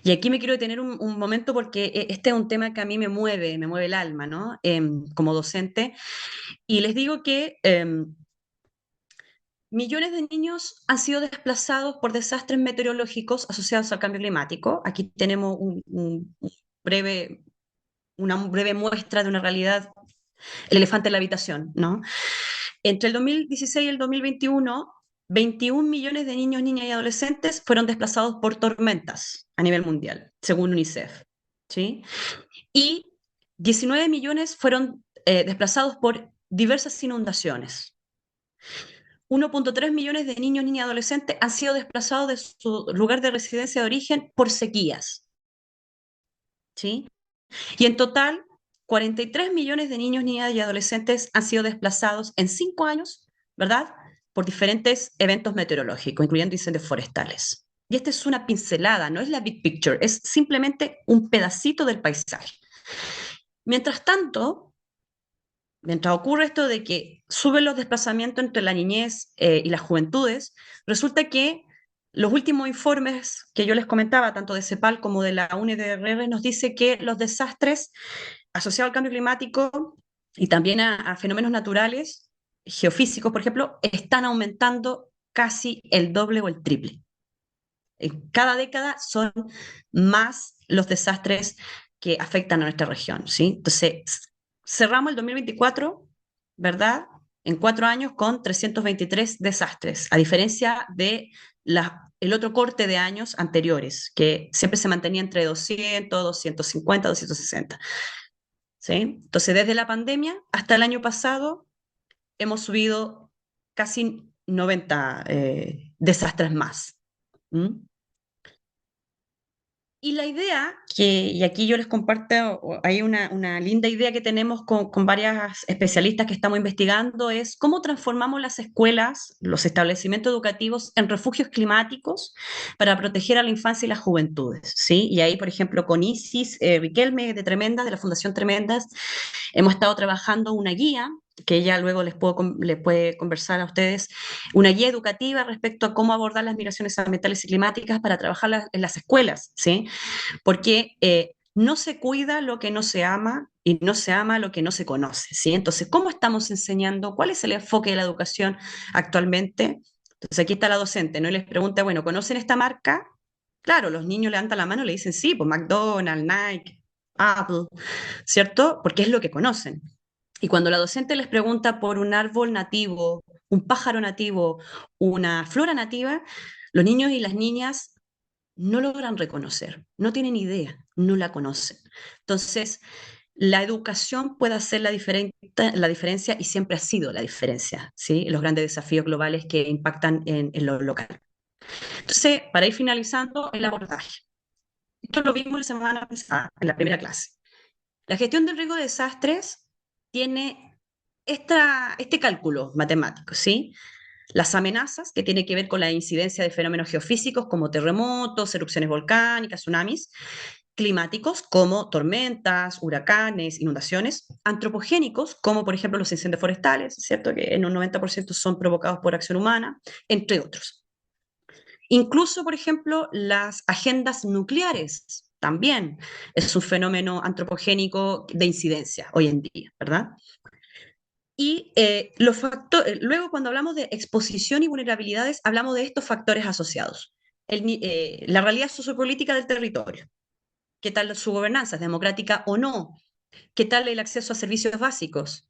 Y aquí me quiero detener un momento porque este es un tema que a mí me mueve el alma, ¿no? Como docente. Y les digo que millones de niños han sido desplazados por desastres meteorológicos asociados al cambio climático. Aquí tenemos breve, una breve muestra de una realidad, el elefante en la habitación, ¿no? Entre el 2016 y el 2021, 21 millones de niños, niñas y adolescentes fueron desplazados por tormentas a nivel mundial, según UNICEF, ¿sí? Y 19 millones fueron desplazados por diversas inundaciones. 1,3 millones de niños, niñas y adolescentes han sido desplazados de su lugar de residencia de origen por sequías, ¿sí? Y en total, 43 millones de niños, niñas y adolescentes han sido desplazados en 5 años, ¿verdad? Por diferentes eventos meteorológicos, incluyendo incendios forestales. Y esta es una pincelada, no es la big picture, es simplemente un pedacito del paisaje. Mientras tanto, mientras ocurre esto de que suben los desplazamientos entre la niñez y las juventudes, resulta que los últimos informes que yo les comentaba, tanto de CEPAL como de la UNIDRR, nos dice que los desastres asociados al cambio climático y también a fenómenos naturales, geofísicos, por ejemplo, están aumentando casi el doble o el triple. En cada década son más los desastres que afectan a nuestra región, ¿sí? Entonces, cerramos el 2024, ¿verdad? En 4 años con 323 desastres, a diferencia de el otro corte de años anteriores, que siempre se mantenía entre 200, 250, 260. ¿Sí? Entonces, desde la pandemia hasta el año pasado, hemos subido casi 90 desastres más. ¿Mm? Y la idea, y aquí yo les comparto, hay una linda idea que tenemos con varias especialistas que estamos investigando, es cómo transformamos las escuelas, los establecimientos educativos en refugios climáticos para proteger a la infancia y las juventudes, ¿sí? Y ahí, por ejemplo, con Isis Riquelme de Tremendas, de la Fundación Tremendas, hemos estado trabajando una guía que ella luego les puede conversar a ustedes, una guía educativa respecto a cómo abordar las migraciones ambientales y climáticas para trabajar en las escuelas, ¿sí? Porque no se cuida lo que no se ama y no se ama lo que no se conoce, ¿sí? Entonces, ¿cómo estamos enseñando? ¿Cuál es el enfoque de la educación actualmente? Entonces, aquí está la docente, ¿no? Y les pregunta, bueno, ¿conocen esta marca? Claro, los niños levantan la mano y le dicen, sí, pues McDonald's, Nike, Apple, ¿cierto? Porque es lo que conocen. Y cuando la docente les pregunta por un árbol nativo, un pájaro nativo, una flora nativa, los niños y las niñas no logran reconocer, no tienen idea, no la conocen. Entonces, la educación puede hacer la diferencia y siempre ha sido la diferencia, ¿sí? Los grandes desafíos globales que impactan en lo local. Entonces, para ir finalizando, el abordaje. Esto lo vimos la semana pasada, en la primera clase. La gestión del riesgo de desastres tiene este cálculo matemático, ¿sí? Las amenazas, que tiene que ver con la incidencia de fenómenos geofísicos como terremotos, erupciones volcánicas, tsunamis, climáticos como tormentas, huracanes, inundaciones, antropogénicos como por ejemplo los incendios forestales, ¿cierto? Que en un 90% son provocados por acción humana, entre otros. Incluso, por ejemplo, las agendas nucleares también es un fenómeno antropogénico de incidencia hoy en día, ¿verdad? Y luego cuando hablamos de exposición y vulnerabilidades, hablamos de estos factores asociados. La realidad sociopolítica del territorio, qué tal su gobernanza, es democrática o no, qué tal el acceso a servicios básicos,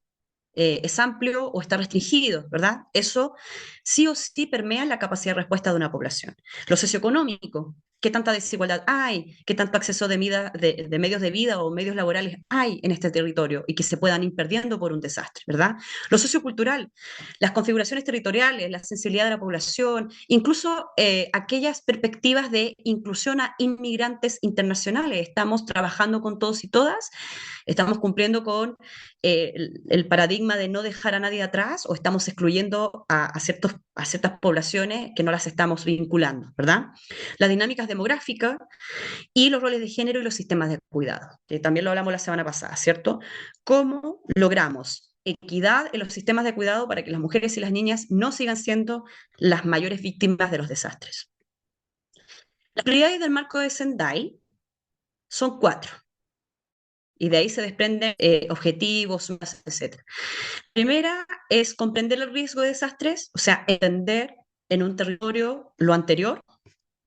es amplio o está restringido, ¿verdad? Eso sí o sí permea la capacidad de respuesta de una población. Lo socioeconómico, qué tanta desigualdad hay, qué tanto acceso de medios de vida o medios laborales hay en este territorio y que se puedan ir perdiendo por un desastre, ¿verdad? Lo sociocultural, las configuraciones territoriales, la sensibilidad de la población, incluso aquellas perspectivas de inclusión a inmigrantes internacionales. Estamos trabajando con todos y todas, estamos cumpliendo con el paradigma de no dejar a nadie atrás o estamos excluyendo a ciertas poblaciones que no las estamos vinculando, ¿verdad? Las dinámicas demográficas y los roles de género y los sistemas de cuidado, que también lo hablamos la semana pasada, ¿cierto? ¿Cómo logramos equidad en los sistemas de cuidado para que las mujeres y las niñas no sigan siendo las mayores víctimas de los desastres? Las prioridades del marco de Sendai son 4, y de ahí se desprenden objetivos, etc. Primera es comprender el riesgo de desastres, o sea, entender en un territorio lo anterior,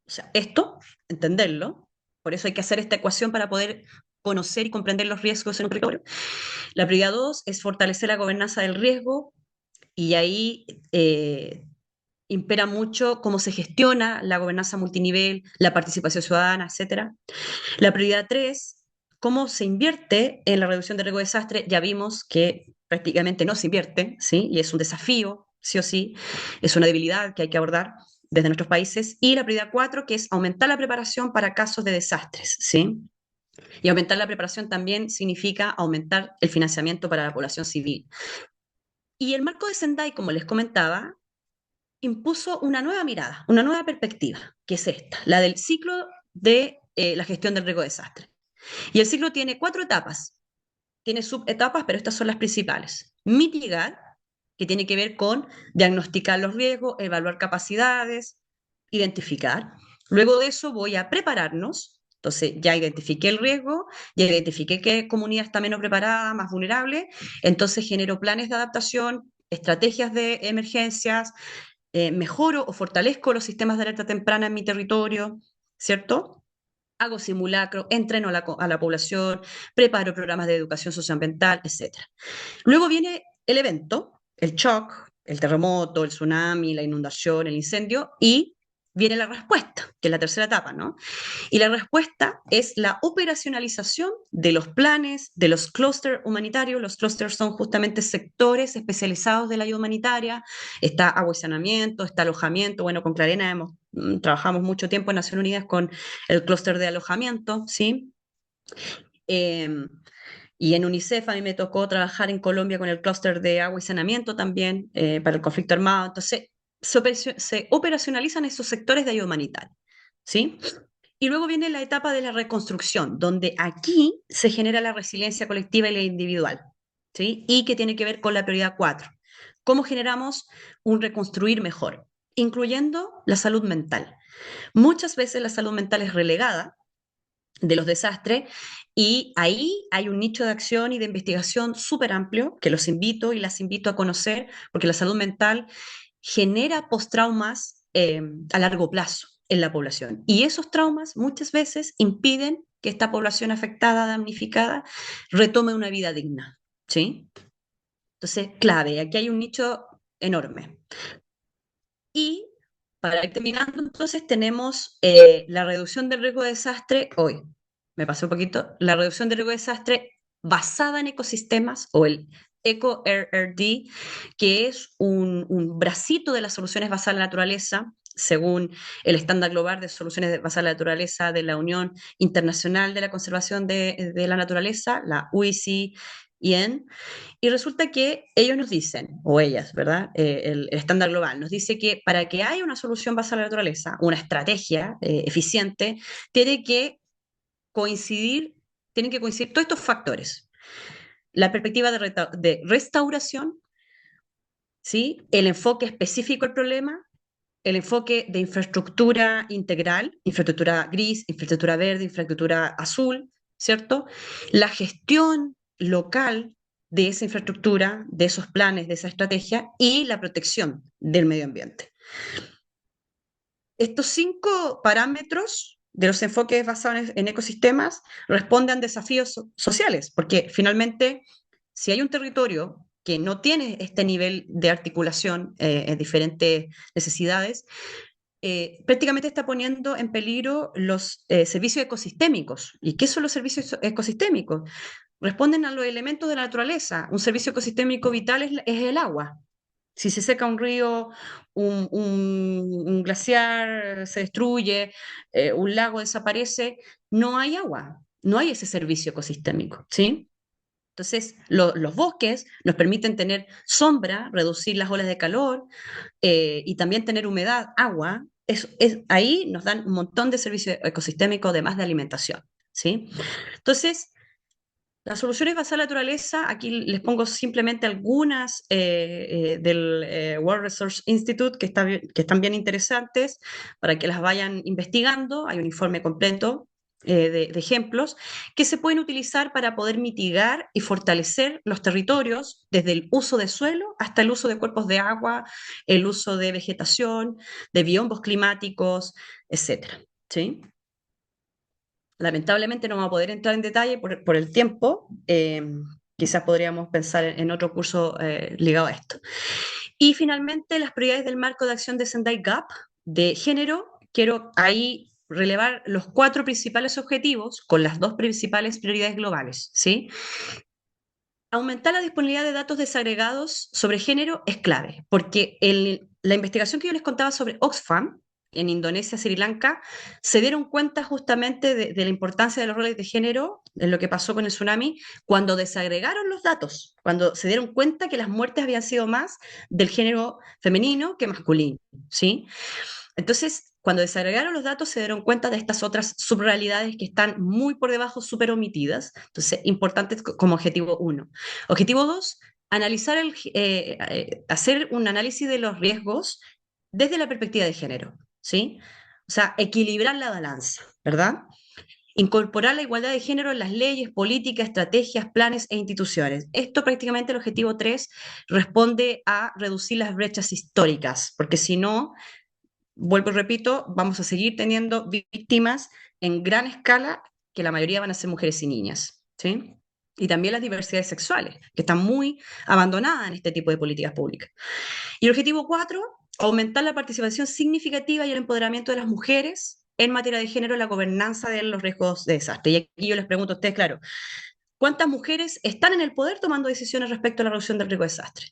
o sea, esto, entenderlo. Por eso hay que hacer esta ecuación para poder conocer y comprender los riesgos en un territorio. La prioridad 2 es fortalecer la gobernanza del riesgo y ahí impera mucho cómo se gestiona la gobernanza multinivel, la participación ciudadana, etc. La prioridad 3, cómo se invierte en la reducción de riesgo de desastre. Ya vimos que prácticamente no se invierte, ¿sí? Y es un desafío, sí o sí, es una debilidad que hay que abordar desde nuestros países. Y la prioridad 4, que es aumentar la preparación para casos de desastres, ¿sí? Y aumentar la preparación también significa aumentar el financiamiento para la población civil. Y el marco de Sendai, como les comentaba, impuso una nueva mirada, una nueva perspectiva, que es esta, la del ciclo de la gestión del riesgo de desastre. Y el ciclo tiene 4 etapas, tiene subetapas, pero estas son las principales. Mitigar, que tiene que ver con diagnosticar los riesgos, evaluar capacidades, identificar. Luego de eso voy a prepararnos. Entonces ya identifiqué el riesgo, ya identifiqué qué comunidad está menos preparada, más vulnerable. Entonces genero planes de adaptación, estrategias de emergencias, mejoro o fortalezco los sistemas de alerta temprana en mi territorio, ¿cierto? Hago simulacro, entreno a la población, preparo programas de educación socioambiental, etc. Luego viene el evento, el shock, el terremoto, el tsunami, la inundación, el incendio, y viene la respuesta, que es la tercera etapa, ¿no? Y la respuesta es la operacionalización de los planes, de los clústeres humanitarios. Los clústeres son justamente sectores especializados de la ayuda humanitaria. Está agua y saneamiento, está alojamiento. Bueno, con Clarena trabajamos mucho tiempo en Naciones Unidas con el clúster de alojamiento, ¿sí? Eh, y en UNICEF a mí me tocó trabajar en Colombia con el clúster de agua y saneamiento también para el conflicto armado. Entonces, se operacionalizan esos sectores de ayuda humanitaria, ¿sí? Y luego viene la etapa de la reconstrucción, donde aquí se genera la resiliencia colectiva y la individual, ¿sí? Y que tiene que ver con la prioridad 4. ¿Cómo generamos un reconstruir mejor? Incluyendo la salud mental. Muchas veces la salud mental es relegada de los desastres y ahí hay un nicho de acción y de investigación súper amplio que los invito y las invito a conocer porque la salud mental genera postraumas a largo plazo en la población. Y esos traumas muchas veces impiden que esta población afectada, damnificada, retome una vida digna, ¿sí? Entonces, clave, aquí hay un nicho enorme. Y para ir terminando, entonces tenemos la reducción del riesgo de desastre hoy. Me pasé un poquito. La reducción del riesgo de desastre basada en ecosistemas o el EcoRRD, que es un bracito de las soluciones basadas en la naturaleza, según el estándar global de soluciones basadas en la naturaleza de la Unión Internacional de la Conservación de la Naturaleza, la UICI, Bien, y resulta que ellos nos dicen, o ellas, ¿verdad? El estándar global nos dice que para que haya una solución basada en la naturaleza, una estrategia eficiente, tiene que coincidir, tienen que coincidir todos estos factores. La perspectiva de restauración, ¿sí? El enfoque específico al problema, el enfoque de infraestructura integral, infraestructura gris, infraestructura verde, infraestructura azul, ¿cierto? La gestión local de esa infraestructura, de esos planes, de esa estrategia y la protección del medio ambiente. Estos 5 parámetros de los enfoques basados en ecosistemas responden a desafíos sociales, porque finalmente, si hay un territorio que no tiene este nivel de articulación en diferentes necesidades, prácticamente está poniendo en peligro los servicios ecosistémicos. ¿Y qué son los servicios ecosistémicos? Responden a los elementos de la naturaleza. Un servicio ecosistémico vital es el agua. Si se seca un río, un glaciar se destruye, un lago desaparece, no hay agua, no hay ese servicio ecosistémico, ¿sí? Entonces, los bosques nos permiten tener sombra, reducir las olas de calor y también tener humedad, agua. Ahí nos dan un montón de servicios ecosistémicos, además de alimentación, ¿sí? Entonces, las soluciones basadas en la naturaleza, aquí les pongo simplemente algunas del World Resource Institute que están bien interesantes para que las vayan investigando. Hay un informe completo de ejemplos que se pueden utilizar para poder mitigar y fortalecer los territorios desde el uso de suelo hasta el uso de cuerpos de agua, el uso de vegetación, de biombos climáticos, etcétera, ¿sí? Lamentablemente no vamos a poder entrar en detalle por el tiempo. Quizás podríamos pensar en otro curso ligado a esto. Y finalmente, las prioridades del marco de acción de Sendai Gap de género. Quiero ahí relevar los 4 principales objetivos con las 2 principales prioridades globales, ¿sí? Aumentar la disponibilidad de datos desagregados sobre género es clave, porque la investigación que yo les contaba sobre Oxfam, en Indonesia, Sri Lanka, se dieron cuenta justamente de la importancia de los roles de género en lo que pasó con el tsunami, cuando desagregaron los datos, cuando se dieron cuenta que las muertes habían sido más del género femenino que masculino, ¿sí? Entonces, cuando desagregaron los datos, se dieron cuenta de estas otras subrealidades que están muy por debajo, súper omitidas. Entonces, importantes como objetivo 1. Objetivo 2, hacer un análisis de los riesgos desde la perspectiva de género, ¿sí? O sea, equilibrar la balanza, ¿verdad? Incorporar la igualdad de género en las leyes, políticas, estrategias, planes e instituciones. Esto prácticamente el objetivo 3 responde a reducir las brechas históricas, porque si no, vuelvo y repito, vamos a seguir teniendo víctimas en gran escala, que la mayoría van a ser mujeres y niñas, ¿sí? Y también las diversidades sexuales, que están muy abandonadas en este tipo de políticas públicas. Y el objetivo 4, aumentar la participación significativa y el empoderamiento de las mujeres en materia de género en la gobernanza de los riesgos de desastre. Y aquí yo les pregunto a ustedes, claro, ¿cuántas mujeres están en el poder tomando decisiones respecto a la reducción del riesgo de desastre?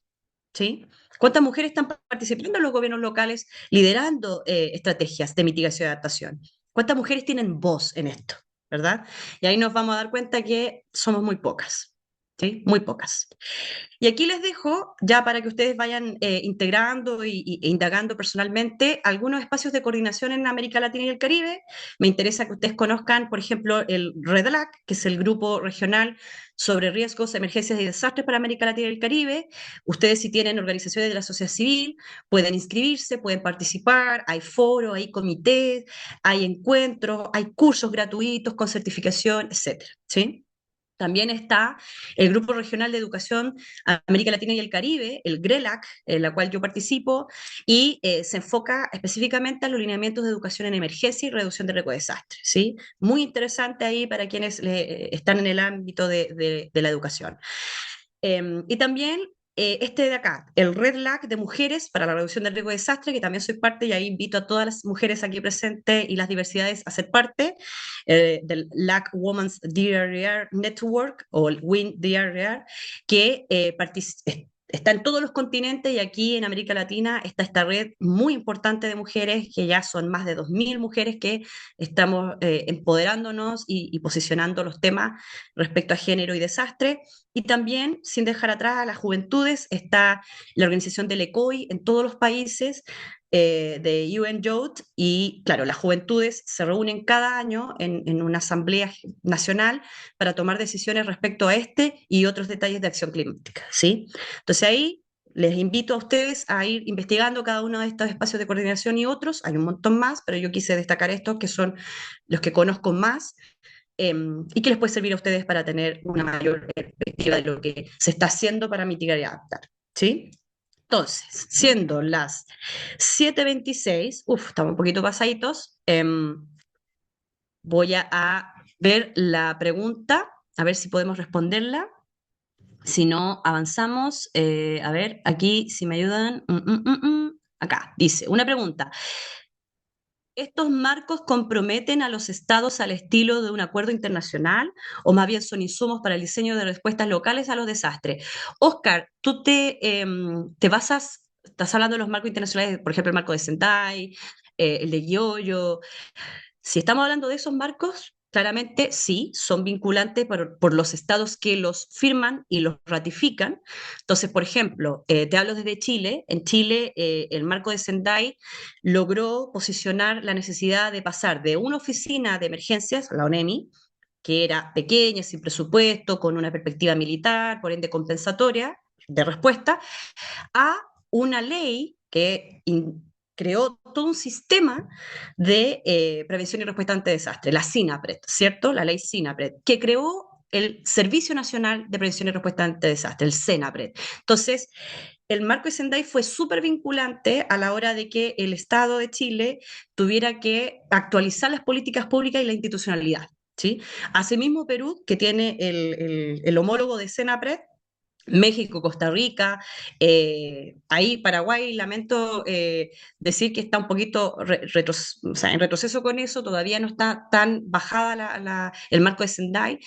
¿Sí? ¿Cuántas mujeres están participando en los gobiernos locales liderando estrategias de mitigación y adaptación? ¿Cuántas mujeres tienen voz en esto? ¿Verdad? Y ahí nos vamos a dar cuenta que somos muy pocas, ¿sí? Muy pocas. Y aquí les dejo, ya para que ustedes vayan integrando e indagando personalmente, algunos espacios de coordinación en América Latina y el Caribe. Me interesa que ustedes conozcan, por ejemplo, el REDLAC, que es el Grupo Regional sobre Riesgos, Emergencias y Desastres para América Latina y el Caribe. Ustedes, si tienen organizaciones de la sociedad civil, pueden inscribirse, pueden participar, hay foros, hay comités, hay encuentros, hay cursos gratuitos con certificación, etcétera, ¿sí? También está el Grupo Regional de Educación América Latina y el Caribe, el GRELAC, en la cual yo participo, y se enfoca específicamente a los lineamientos de educación en emergencia y reducción de riesgo de desastre, ¿sí? Muy interesante ahí para quienes están en el ámbito de la educación. Y también este de acá, el Red Lag de mujeres para la reducción del riesgo de desastre, que también soy parte, y ahí invito a todas las mujeres aquí presentes y las diversidades a ser parte del Lag Women's DRR Network o el WIN DRR, que está en todos los continentes, y aquí en América Latina está esta red muy importante de mujeres, que ya son más de 2000 mujeres que estamos empoderándonos y posicionando los temas respecto a género y desastre. Y también, sin dejar atrás a las juventudes, está la organización del ECOI en todos los países de UN Youth, y claro, las juventudes se reúnen cada año en una asamblea nacional para tomar decisiones respecto a este y otros detalles de acción climática, ¿sí? Entonces ahí les invito a ustedes a ir investigando cada uno de estos espacios de coordinación y otros, hay un montón más, pero yo quise destacar estos que son los que conozco más, y que les puede servir a ustedes para tener una mayor perspectiva de lo que se está haciendo para mitigar y adaptar, ¿sí? Entonces, siendo las 7:26, estamos un poquito pasaditos, voy a ver la pregunta, a ver si podemos responderla. Si no, avanzamos. A ver, aquí, si me ayudan. Acá, dice, una pregunta. ¿Estos marcos comprometen a los estados al estilo de un acuerdo internacional o más bien son insumos para el diseño de respuestas locales a los desastres? Oscar, tú te basas, estás hablando de los marcos internacionales, por ejemplo, el marco de Sendai, el de Kyoto. Si estamos hablando de esos marcos, claramente sí, son vinculantes por los estados que los firman y los ratifican. Entonces, por ejemplo, te hablo desde Chile. En Chile, el marco de Sendai logró posicionar la necesidad de pasar de una oficina de emergencias, la ONEMI, que era pequeña, sin presupuesto, con una perspectiva militar, por ende compensatoria de respuesta, a una ley que creó todo un sistema de prevención y respuesta ante desastre, la SINAPRED, ¿cierto? La ley SINAPRED, que creó el Servicio Nacional de Prevención y Respuesta ante Desastre, el SENAPRED. Entonces, el marco de Sendai fue súper vinculante a la hora de que el Estado de Chile tuviera que actualizar las políticas públicas y la institucionalidad, ¿sí? Asimismo, Perú, que tiene el homólogo de SENAPRED, México, Costa Rica, ahí Paraguay, lamento decir que está un poquito o sea, en retroceso con eso, todavía no está tan bajada el marco de Sendai,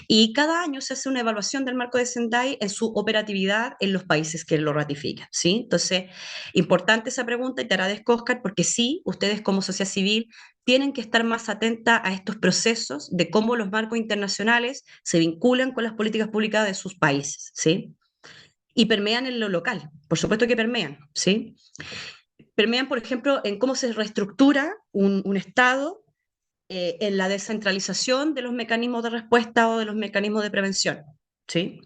y cada año se hace una evaluación del marco de Sendai en su operatividad en los países que lo ratifican, ¿sí? Entonces, importante esa pregunta y te agradezco, Oscar, porque sí, ustedes como sociedad civil tienen que estar más atentas a estos procesos de cómo los marcos internacionales se vinculan con las políticas públicas de sus países, ¿sí? Y permean en lo local, por supuesto que permean, ¿sí? Permean, por ejemplo, en cómo se reestructura un Estado, en la descentralización de los mecanismos de respuesta o de los mecanismos de prevención, ¿sí?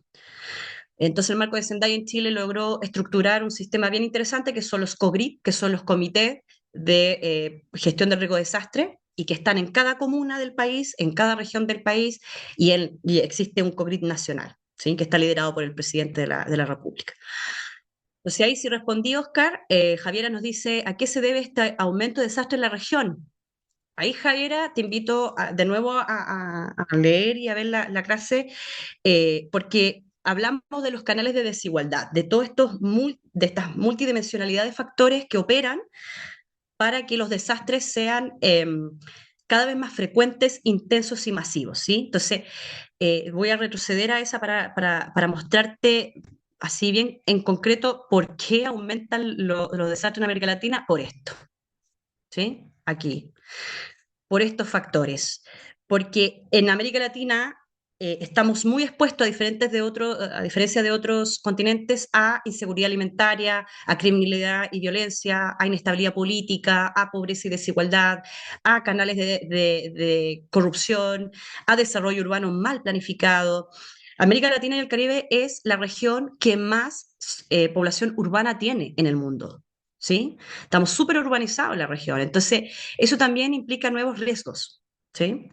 Entonces el marco de Sendai en Chile logró estructurar un sistema bien interesante que son los COGRIP, que son los comités de gestión del riesgo de desastre, y que están en cada comuna del país, en cada región del país, y existe un COGRIP nacional, ¿sí? Que está liderado por el presidente de la República. Entonces ahí sí respondí, Oscar. Javiera nos dice, ¿a qué se debe este aumento de desastre en la región? Ahí, Javiera, te invito de nuevo a leer y a ver la clase, porque hablamos de los canales de desigualdad, de todos de estas multidimensionalidad de factores que operan para que los desastres sean cada vez más frecuentes, intensos y masivos, ¿sí? Entonces, voy a retroceder a esa para mostrarte así bien en concreto por qué aumentan los desastres en América Latina, por esto, ¿sí? Aquí por estos factores, porque en América Latina estamos muy expuestos a diferencia de otros continentes, a inseguridad alimentaria, a criminalidad y violencia, a inestabilidad política, a pobreza y desigualdad, a canales de corrupción, a desarrollo urbano mal planificado. América Latina y el Caribe es la región que más población urbana tiene en el mundo, ¿sí? Estamos súper urbanizados en la región, entonces eso también implica nuevos riesgos, ¿sí?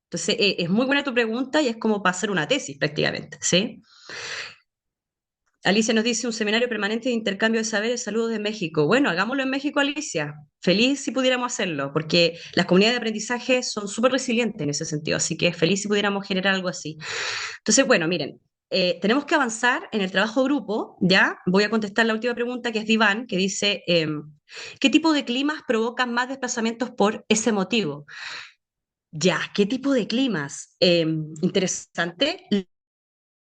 Entonces, es muy buena tu pregunta y es como para hacer una tesis prácticamente, ¿sí? Alicia nos dice un seminario permanente de intercambio de saberes, saludos de México. Bueno, hagámoslo en México, Alicia. Feliz si pudiéramos hacerlo, porque las comunidades de aprendizaje son súper resilientes en ese sentido, así que feliz si pudiéramos generar algo así. Entonces, bueno, miren, tenemos que avanzar en el trabajo grupo, ¿ya? Voy a contestar la última pregunta, que es de Iván, que dice, ¿qué tipo de climas provocan más desplazamientos por ese motivo? Ya, ¿qué tipo de climas? Interesante.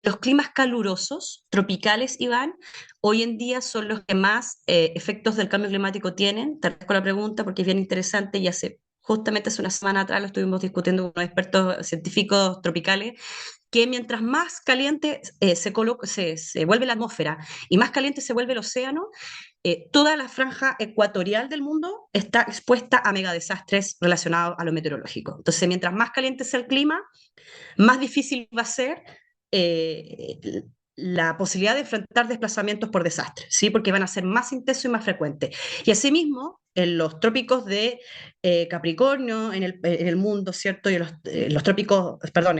Los climas calurosos, tropicales, Iván, hoy en día son los que más efectos del cambio climático tienen. Te agradezco la pregunta porque es bien interesante y justamente hace una semana atrás lo estuvimos discutiendo con unos expertos científicos tropicales, que mientras más caliente se vuelve la atmósfera y más caliente se vuelve el océano, toda la franja ecuatorial del mundo está expuesta a megadesastres relacionados a lo meteorológico. Entonces, mientras más caliente sea el clima, más difícil va a ser eh, la posibilidad de enfrentar desplazamientos por desastre, ¿sí? Porque van a ser más intensos y más frecuentes. Y asimismo, en los trópicos de Capricornio, en el mundo, ¿cierto? Y en los trópicos, perdón,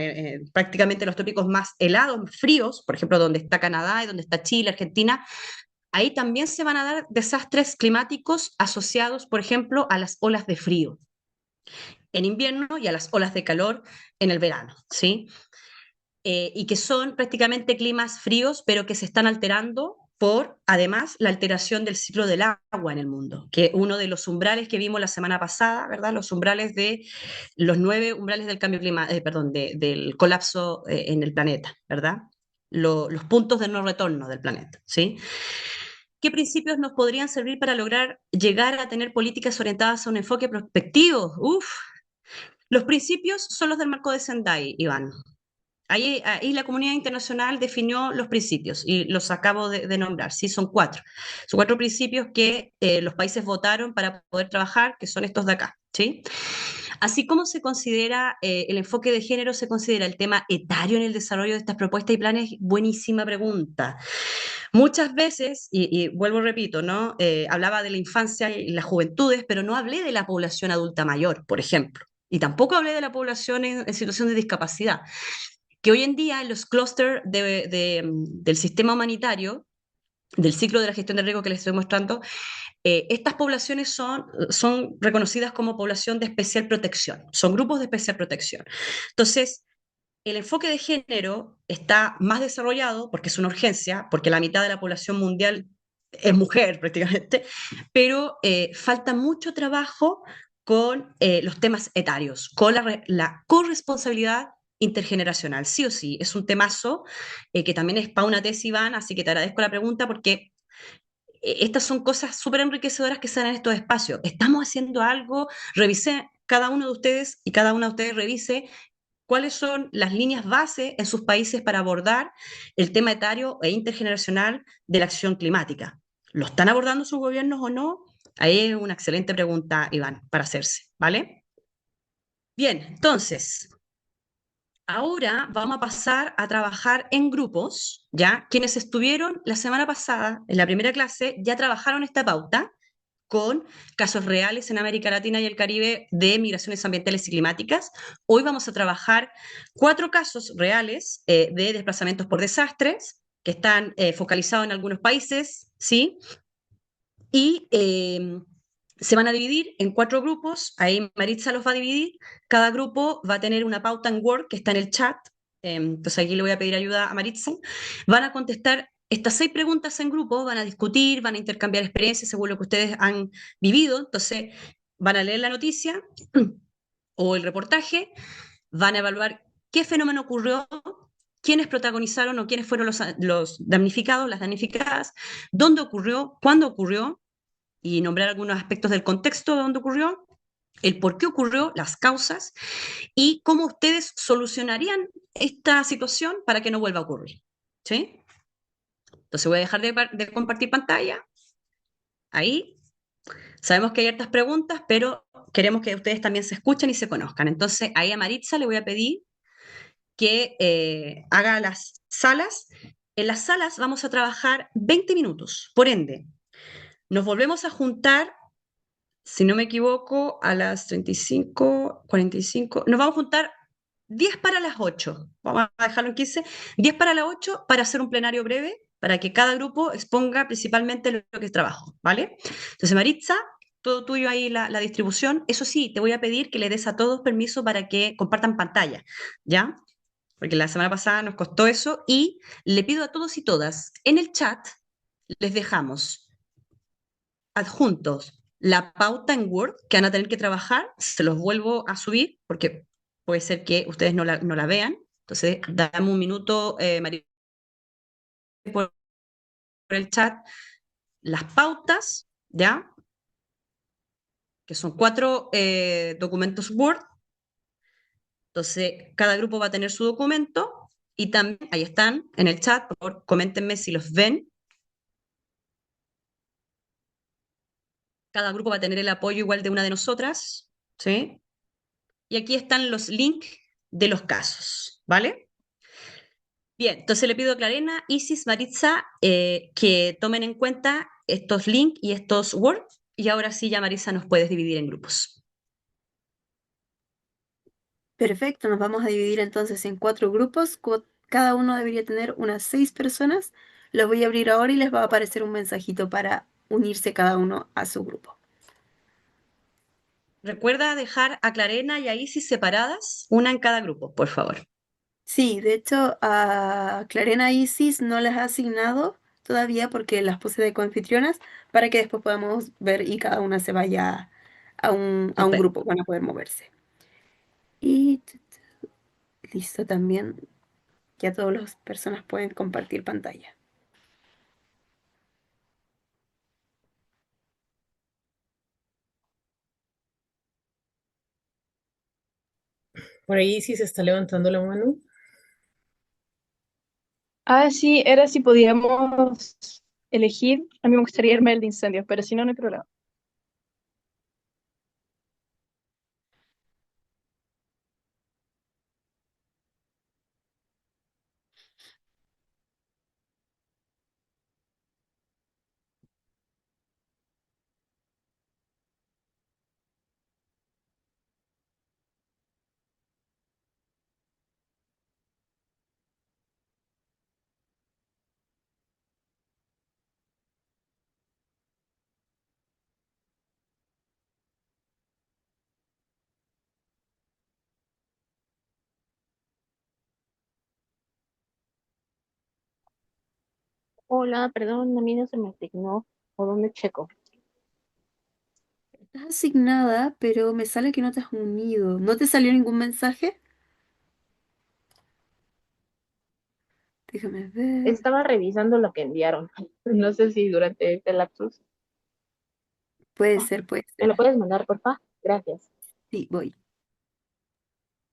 prácticamente los trópicos más helados, fríos, por ejemplo, donde está Canadá y donde está Chile, Argentina, ahí también se van a dar desastres climáticos asociados, por ejemplo, a las olas de frío en invierno y a las olas de calor en el verano, ¿sí? Y que son prácticamente climas fríos, pero que se están alterando por, además, la alteración del ciclo del agua en el mundo, que uno de los umbrales que vimos la semana pasada, ¿verdad? Los umbrales de los 9 umbrales del cambio climático, perdón, del colapso en el planeta, ¿verdad? Los puntos de no retorno del planeta, ¿sí? ¿Qué principios nos podrían servir para lograr llegar a tener políticas orientadas a un enfoque prospectivo? Uf, los principios son los del marco de Sendai, Iván. Ahí la comunidad internacional definió los principios y los acabo de nombrar, ¿sí? Son 4. Son 4 principios que los países votaron para poder trabajar, que son estos de acá, ¿sí? Así como se considera el enfoque de género, se considera el tema etario en el desarrollo de estas propuestas y planes. Buenísima pregunta. Muchas veces, y vuelvo, repito, ¿no? Hablaba de la infancia y las juventudes, pero no hablé de la población adulta mayor, por ejemplo. Y tampoco hablé de la población en situación de discapacidad, que hoy en día en los clústeres del sistema humanitario, del ciclo de la gestión del riesgo que les estoy mostrando, estas poblaciones son reconocidas como población de especial protección, son grupos de especial protección. Entonces, el enfoque de género está más desarrollado porque es una urgencia, porque la mitad de la población mundial es mujer prácticamente, pero falta mucho trabajo con los temas etarios, con la corresponsabilidad intergeneracional. Sí o sí, es un temazo que también es para una tesis, Iván, así que te agradezco la pregunta porque estas son cosas súper enriquecedoras que se dan en estos espacios. Estamos haciendo algo, revisé cada uno de ustedes y cada una de ustedes revise cuáles son las líneas base en sus países para abordar el tema etario e intergeneracional de la acción climática. ¿Lo están abordando sus gobiernos o no? Ahí es una excelente pregunta, Iván, para hacerse, ¿vale? Bien, entonces, ahora vamos a pasar a trabajar en grupos, ¿ya? Quienes estuvieron la semana pasada en la primera clase ya trabajaron esta pauta con casos reales en América Latina y el Caribe de migraciones ambientales y climáticas. Hoy vamos a trabajar 4 casos reales de desplazamientos por desastres que están focalizados en algunos países, ¿sí? Y se van a dividir en 4 grupos, ahí Maritza los va a dividir, cada grupo va a tener una pauta en Word que está en el chat, entonces aquí le voy a pedir ayuda a Maritza, van a contestar estas 6 preguntas en grupo, van a discutir, van a intercambiar experiencias según lo que ustedes han vivido, entonces van a leer la noticia o el reportaje, van a evaluar qué fenómeno ocurrió, quiénes protagonizaron o quiénes fueron los damnificados, las damnificadas, dónde ocurrió, cuándo ocurrió, y nombrar algunos aspectos del contexto de donde ocurrió, el por qué ocurrió, las causas y cómo ustedes solucionarían esta situación para que no vuelva a ocurrir. ¿Sí? Entonces voy a dejar de compartir pantalla. Ahí. Sabemos que hay hartas preguntas, pero queremos que ustedes también se escuchen y se conozcan. Entonces ahí a Maritza le voy a pedir que haga las salas. En las salas vamos a trabajar 20 minutos. Por ende, nos volvemos a juntar, si no me equivoco, a las 35, 45. Nos vamos a juntar 10 para las 8. Vamos a dejarlo en 15. 10 para las 8 para hacer un plenario breve, para que cada grupo exponga principalmente lo que es trabajo, ¿vale? Entonces, Maritza, todo tuyo ahí la distribución. Eso sí, te voy a pedir que le des a todos permiso para que compartan pantalla, ¿ya? Porque la semana pasada nos costó eso y le pido a todos y todas, en el chat les dejamos adjuntos la pauta en Word que van a tener que trabajar, se los vuelvo a subir porque puede ser que ustedes no la vean. Entonces, dame un minuto, María, por el chat, las pautas, ¿ya? Que son 4 documentos Word. Entonces, cada grupo va a tener su documento Y también, ahí están, en el chat, por favor, coméntenme si los ven. Cada grupo va a tener el apoyo igual de una de nosotras, ¿sí? Y aquí están los links de los casos, ¿vale? Bien, entonces le pido a Clarena, Isis, Maritza, que tomen en cuenta estos links y estos Word. Y ahora sí, ya Marisa, nos puedes dividir en grupos. Perfecto, nos vamos a dividir entonces en 4 grupos. Cada uno debería tener unas 6 personas. Los voy a abrir ahora y les va a aparecer un mensajito para unirse cada uno a su grupo. Recuerda dejar a Clarena y a Isis separadas, una en cada grupo, por favor. Sí, de hecho, a Clarena y Isis no les ha asignado todavía porque las puse de coanfitrionas para que después podamos ver y cada una se vaya a un Estupendo. grupo, van a poder moverse. Y listo también, ya todas las personas pueden compartir pantalla. Por ahí sí se está levantando la mano. Ah, sí, era si podíamos elegir. A mí me gustaría irme el de incendios, pero si no, no hay problema. Hola, perdón, a mí no se me asignó. ¿Por dónde checo? Estás asignada, pero me sale que no te has unido. ¿No te salió ningún mensaje? Déjame ver. Estaba revisando lo que enviaron. No sé si durante este lapsus. Puede Ah, ser, puede ¿me lo ser. puedes mandar, porfa? Gracias. Sí, voy.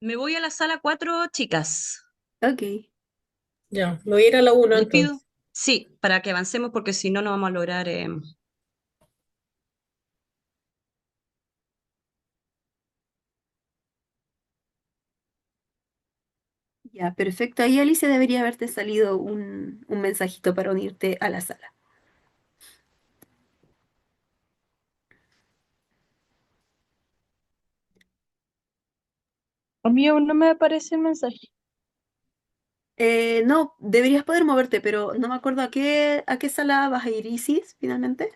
Me voy a la sala 4, chicas. Ok. Ya, voy a ir a la 1 Les pido, entonces. sí, para que avancemos porque si no, no vamos a lograr. Ya, perfecto. Ahí, Alicia, debería haberte salido un mensajito para unirte a la sala. A mí aún no me aparece el mensaje. No, deberías poder moverte, pero no me acuerdo a qué sala vas a ir, Isis, finalmente.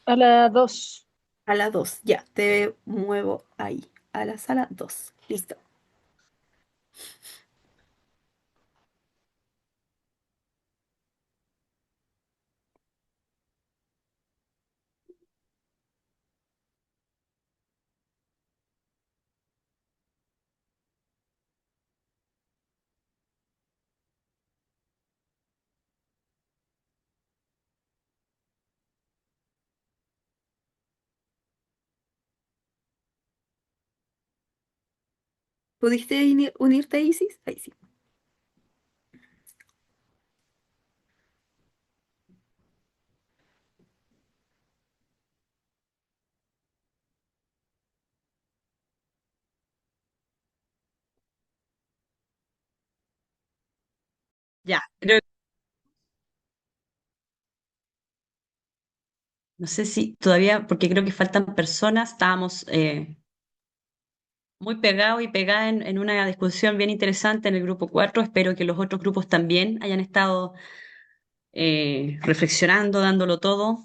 A la 2. A la 2. Ya, te muevo ahí, a la sala 2. Listo. ¿Pudiste unirte, Isis? Ahí sí. Ya, creo, no sé si todavía, porque creo que faltan personas, estábamos muy pegados y pegadas en una discusión bien interesante en el grupo 4. Espero que los otros grupos también hayan estado reflexionando, dándolo todo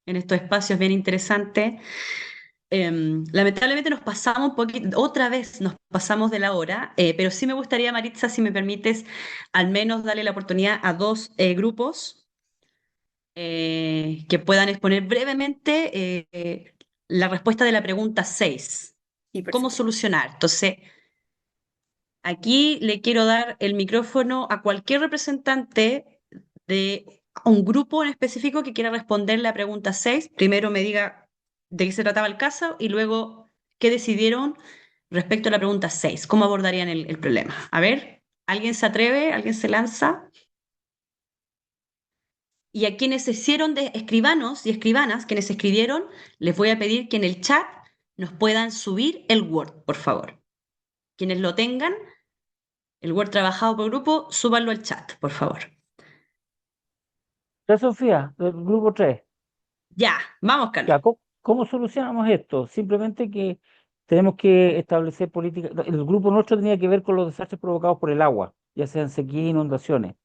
en estos espacios bien interesantes. Lamentablemente nos pasamos un poquito, otra vez nos pasamos de la hora, pero sí me gustaría, Maritza, si me permites, al menos darle la oportunidad a dos grupos que puedan exponer brevemente la respuesta de la pregunta 6. Sí, por ¿Cómo supuesto. solucionar? Entonces, aquí le quiero dar el micrófono a cualquier representante de un grupo en específico que quiera responder la pregunta 6. Primero me diga de qué se trataba el caso y luego qué decidieron respecto a la pregunta 6. ¿Cómo abordarían el problema? A ver, ¿Alguien se atreve? ¿Alguien se lanza? Y a quienes se hicieron de escribanos y escribanas, quienes escribieron, les voy a pedir que en el chat nos puedan subir el Word, por favor. Quienes lo tengan, el Word trabajado por grupo, súbanlo al chat, por favor. Ya, Sofía, del grupo 3. Ya, vamos, Carlos. Ya, ¿cómo solucionamos esto? Simplemente que tenemos que establecer políticas. El grupo nuestro tenía que ver con los desastres provocados por el agua, ya sean sequías, inundaciones,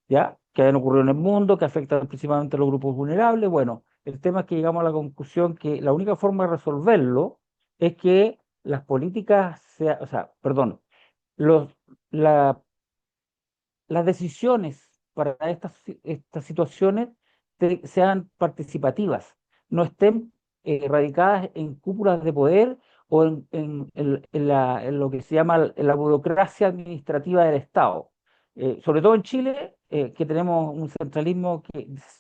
¿ya? Que hayan ocurrido en el mundo, que afectan principalmente a los grupos vulnerables. Bueno, el tema es que llegamos a la conclusión que la única forma de resolverlo es que las políticas, o sea, perdón, los, la las decisiones para estas situaciones sean participativas, no estén radicadas en cúpulas de poder o en lo que se llama la burocracia administrativa del Estado. Sobre todo en Chile, que tenemos un centralismo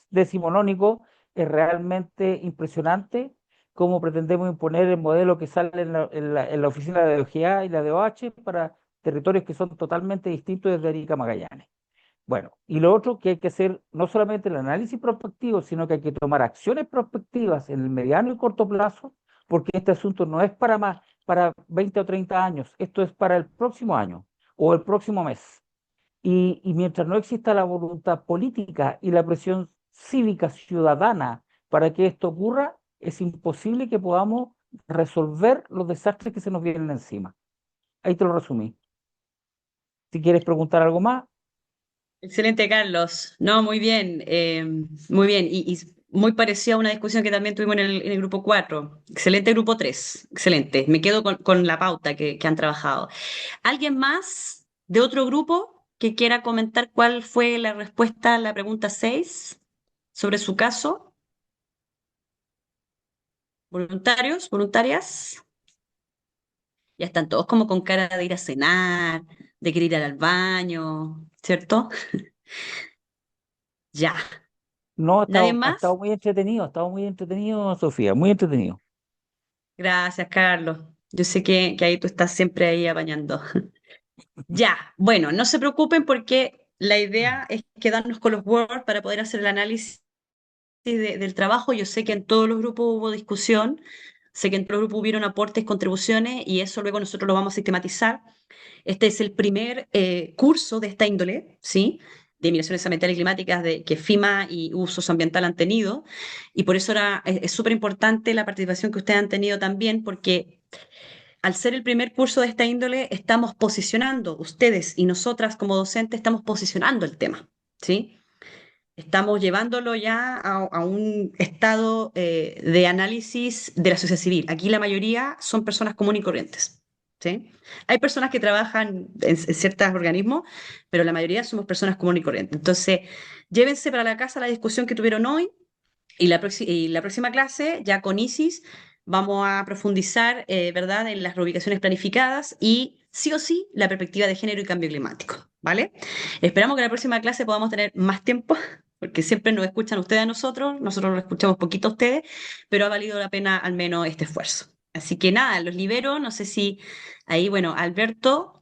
decimonónico, es realmente impresionante cómo pretendemos imponer el modelo que sale en la oficina de OGA y la de OH para territorios que son totalmente distintos desde Arica a Magallanes. Bueno, y lo otro que hay que hacer no solamente el análisis prospectivo, sino que hay que tomar acciones prospectivas en el mediano y corto plazo, porque este asunto no es para más, para 20 o 30 años, esto es para el próximo año o el próximo mes. Y mientras no exista la voluntad política y la presión cívica ciudadana para que esto ocurra, es imposible que podamos resolver los desastres que se nos vienen encima. Ahí te lo resumí. Si quieres preguntar algo más, Excelente, Carlos. No, muy bien, muy bien. Y muy parecido a una discusión que también tuvimos en el grupo 4. Excelente grupo 3. Excelente. Me quedo con la pauta que han trabajado. ¿Alguien más de otro grupo que quiera comentar cuál fue la respuesta a la pregunta 6 sobre su caso? ¿Voluntarios? ¿Voluntarias? Ya están todos como con cara de ir a cenar, de querer ir al baño, ¿cierto? Ya. no, ¿Nadie ha más? estado muy entretenido, Sofía, muy entretenido. Gracias, Carlos. Yo sé que ahí tú estás siempre ahí apañando. Ya, bueno, no se preocupen porque la idea es quedarnos con los Word para poder hacer el análisis del trabajo. Yo sé que en todos los grupos hubo discusión, sé que en todos los grupos hubieron aportes, contribuciones y eso luego nosotros lo vamos a sistematizar. Este es el primer curso de esta índole, ¿sí? De migraciones ambientales y climáticas que FIMA y Usos Ambiental han tenido. Y por eso es súper importante la participación que ustedes han tenido también, porque al ser el primer curso de esta índole, estamos posicionando, ustedes y nosotras como docentes, estamos posicionando el tema, ¿sí? Estamos llevándolo ya a un estado de análisis de la sociedad civil. Aquí la mayoría son personas comunes y corrientes, ¿sí? Hay personas que trabajan en ciertos organismos, pero la mayoría somos personas comunes y corrientes. Entonces, llévense para la casa la discusión que tuvieron hoy y la próxima clase, ya con Isis, vamos a profundizar, ¿verdad?, en las reubicaciones planificadas y sí o sí la perspectiva de género y cambio climático, ¿vale? Esperamos que la próxima clase podamos tener más tiempo, porque siempre nos escuchan ustedes a nosotros lo escuchamos poquito a ustedes, pero ha valido la pena al menos este esfuerzo. Así que nada, los libero, no sé si ahí, bueno, Alberto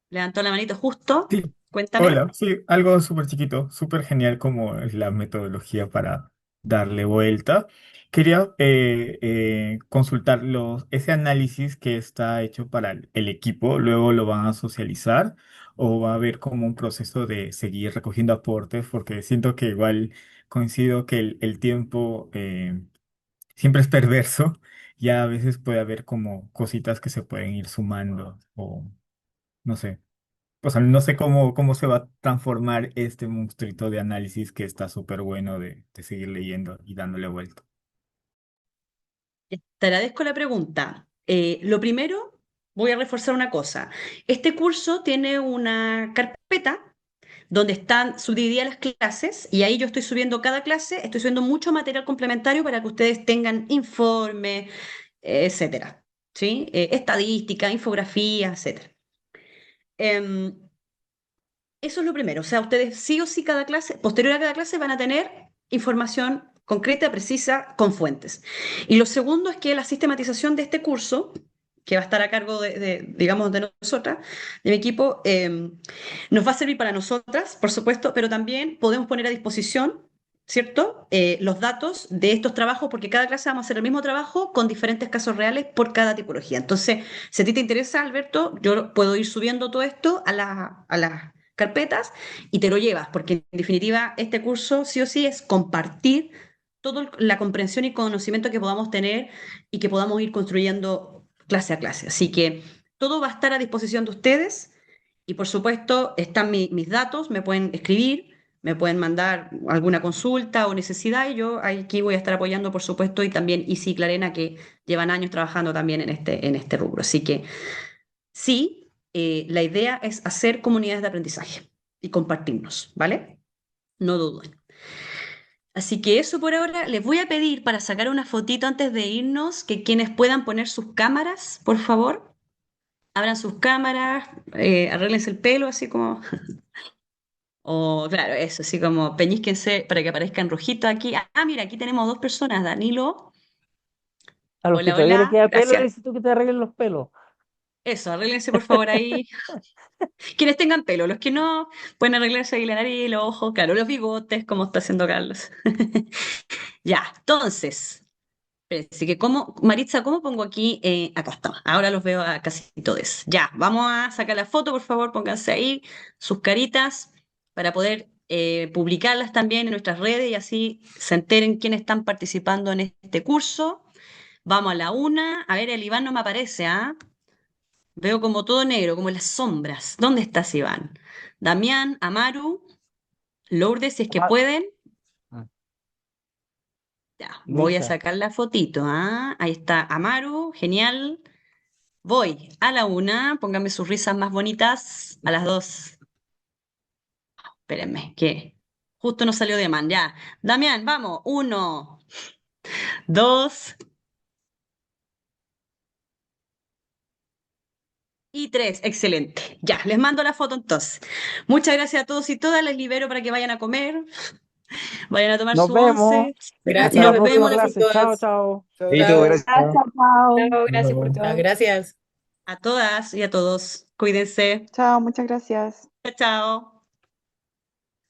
levantó la manito justo, Sí, cuéntame. hola, sí, algo súper chiquito, súper genial como es la metodología para darle vuelta. Quería consultar ese análisis que está hecho para el equipo, luego lo van a socializar o va a haber como un proceso de seguir recogiendo aportes, porque siento que igual coincido que el tiempo siempre es perverso, ya a veces puede haber como cositas que se pueden ir sumando o no sé. O sea, no sé cómo se va a transformar este monstruito de análisis que está súper bueno de seguir leyendo y dándole vuelta. Te agradezco la pregunta. Lo primero, voy a reforzar una cosa. Este curso tiene una carpeta donde están subdivididas las clases y ahí yo estoy subiendo cada clase, estoy subiendo mucho material complementario para que ustedes tengan informes, etcétera, ¿sí? Estadística, infografía, etcétera. Em, Eso es lo primero, o sea, ustedes sí o sí cada clase, posterior a cada clase van a tener información concreta, precisa, con fuentes. Y lo segundo es que la sistematización de este curso que va a estar a cargo digamos, de nosotras, de mi equipo, nos va a servir para nosotras, por supuesto, pero también podemos poner a disposición, ¿cierto? Los datos de estos trabajos, porque cada clase vamos a hacer el mismo trabajo con diferentes casos reales por cada tipología. Entonces, si a ti te interesa, Alberto, yo puedo ir subiendo todo esto a las carpetas y te lo llevas, porque en definitiva este curso sí o sí es compartir toda la comprensión y conocimiento que podamos tener y que podamos ir construyendo clase a clase. Así que todo va a estar a disposición de ustedes y por supuesto están mis datos, me pueden escribir, me pueden mandar alguna consulta o necesidad y yo aquí voy a estar apoyando por supuesto y también Isi y Clarena que llevan años trabajando también en este rubro. Así que sí, la idea es hacer comunidades de aprendizaje y compartirnos, ¿vale? No duden. Así que eso por ahora. Les voy a pedir para sacar una fotito antes de irnos que quienes puedan poner sus cámaras, por favor, abran sus cámaras, arréglense el pelo así como, o claro, eso, así como peñísquense para que aparezca en rojito aquí. Ah, mira, aquí tenemos dos personas, Danilo. A los que Hola, todavía le hola, queda pelo, le gracias. dices tú que te arreglen los pelos. Eso, arréglense por favor ahí. Quienes tengan pelo, los que no, pueden arreglarse ahí la nariz, los ojos, claro, los bigotes, como está haciendo Carlos. Ya, entonces. Así que, Maritza, ¿cómo pongo aquí? Acá está. Ahora los veo a casi todos. Ya, vamos a sacar la foto, por favor, pónganse ahí sus caritas para poder publicarlas también en nuestras redes y así se enteren quiénes están participando en este curso. Vamos a la una. A ver, el Iván no me aparece, ¿ah? Veo como todo negro, como en las sombras. ¿Dónde estás, Iván? Damián, Amaru, Lourdes, si es que Ah, pueden. ah, Ya, voy a Lisa, sacar la fotito, ¿ah? Ahí está Amaru, genial. Voy a la una, pónganme sus risas más bonitas. A las dos, espérenme, que justo no salió de man. Ya, Damián, vamos. Uno, dos y tres. Excelente. Ya, les mando la foto entonces. Muchas gracias a todos y todas. Les libero para que vayan a comer, vayan a tomar nos su vemos. once Hasta y la Gracias nos a próxima vemos todos y clase. Chao, todas. chao. Listo, Chao. gracias. Gracias, Pau. Chao, gracias por Bueno. Ah, todo. gracias. a todas y a todos. Cuídense. Chao, muchas gracias. Chao, chao.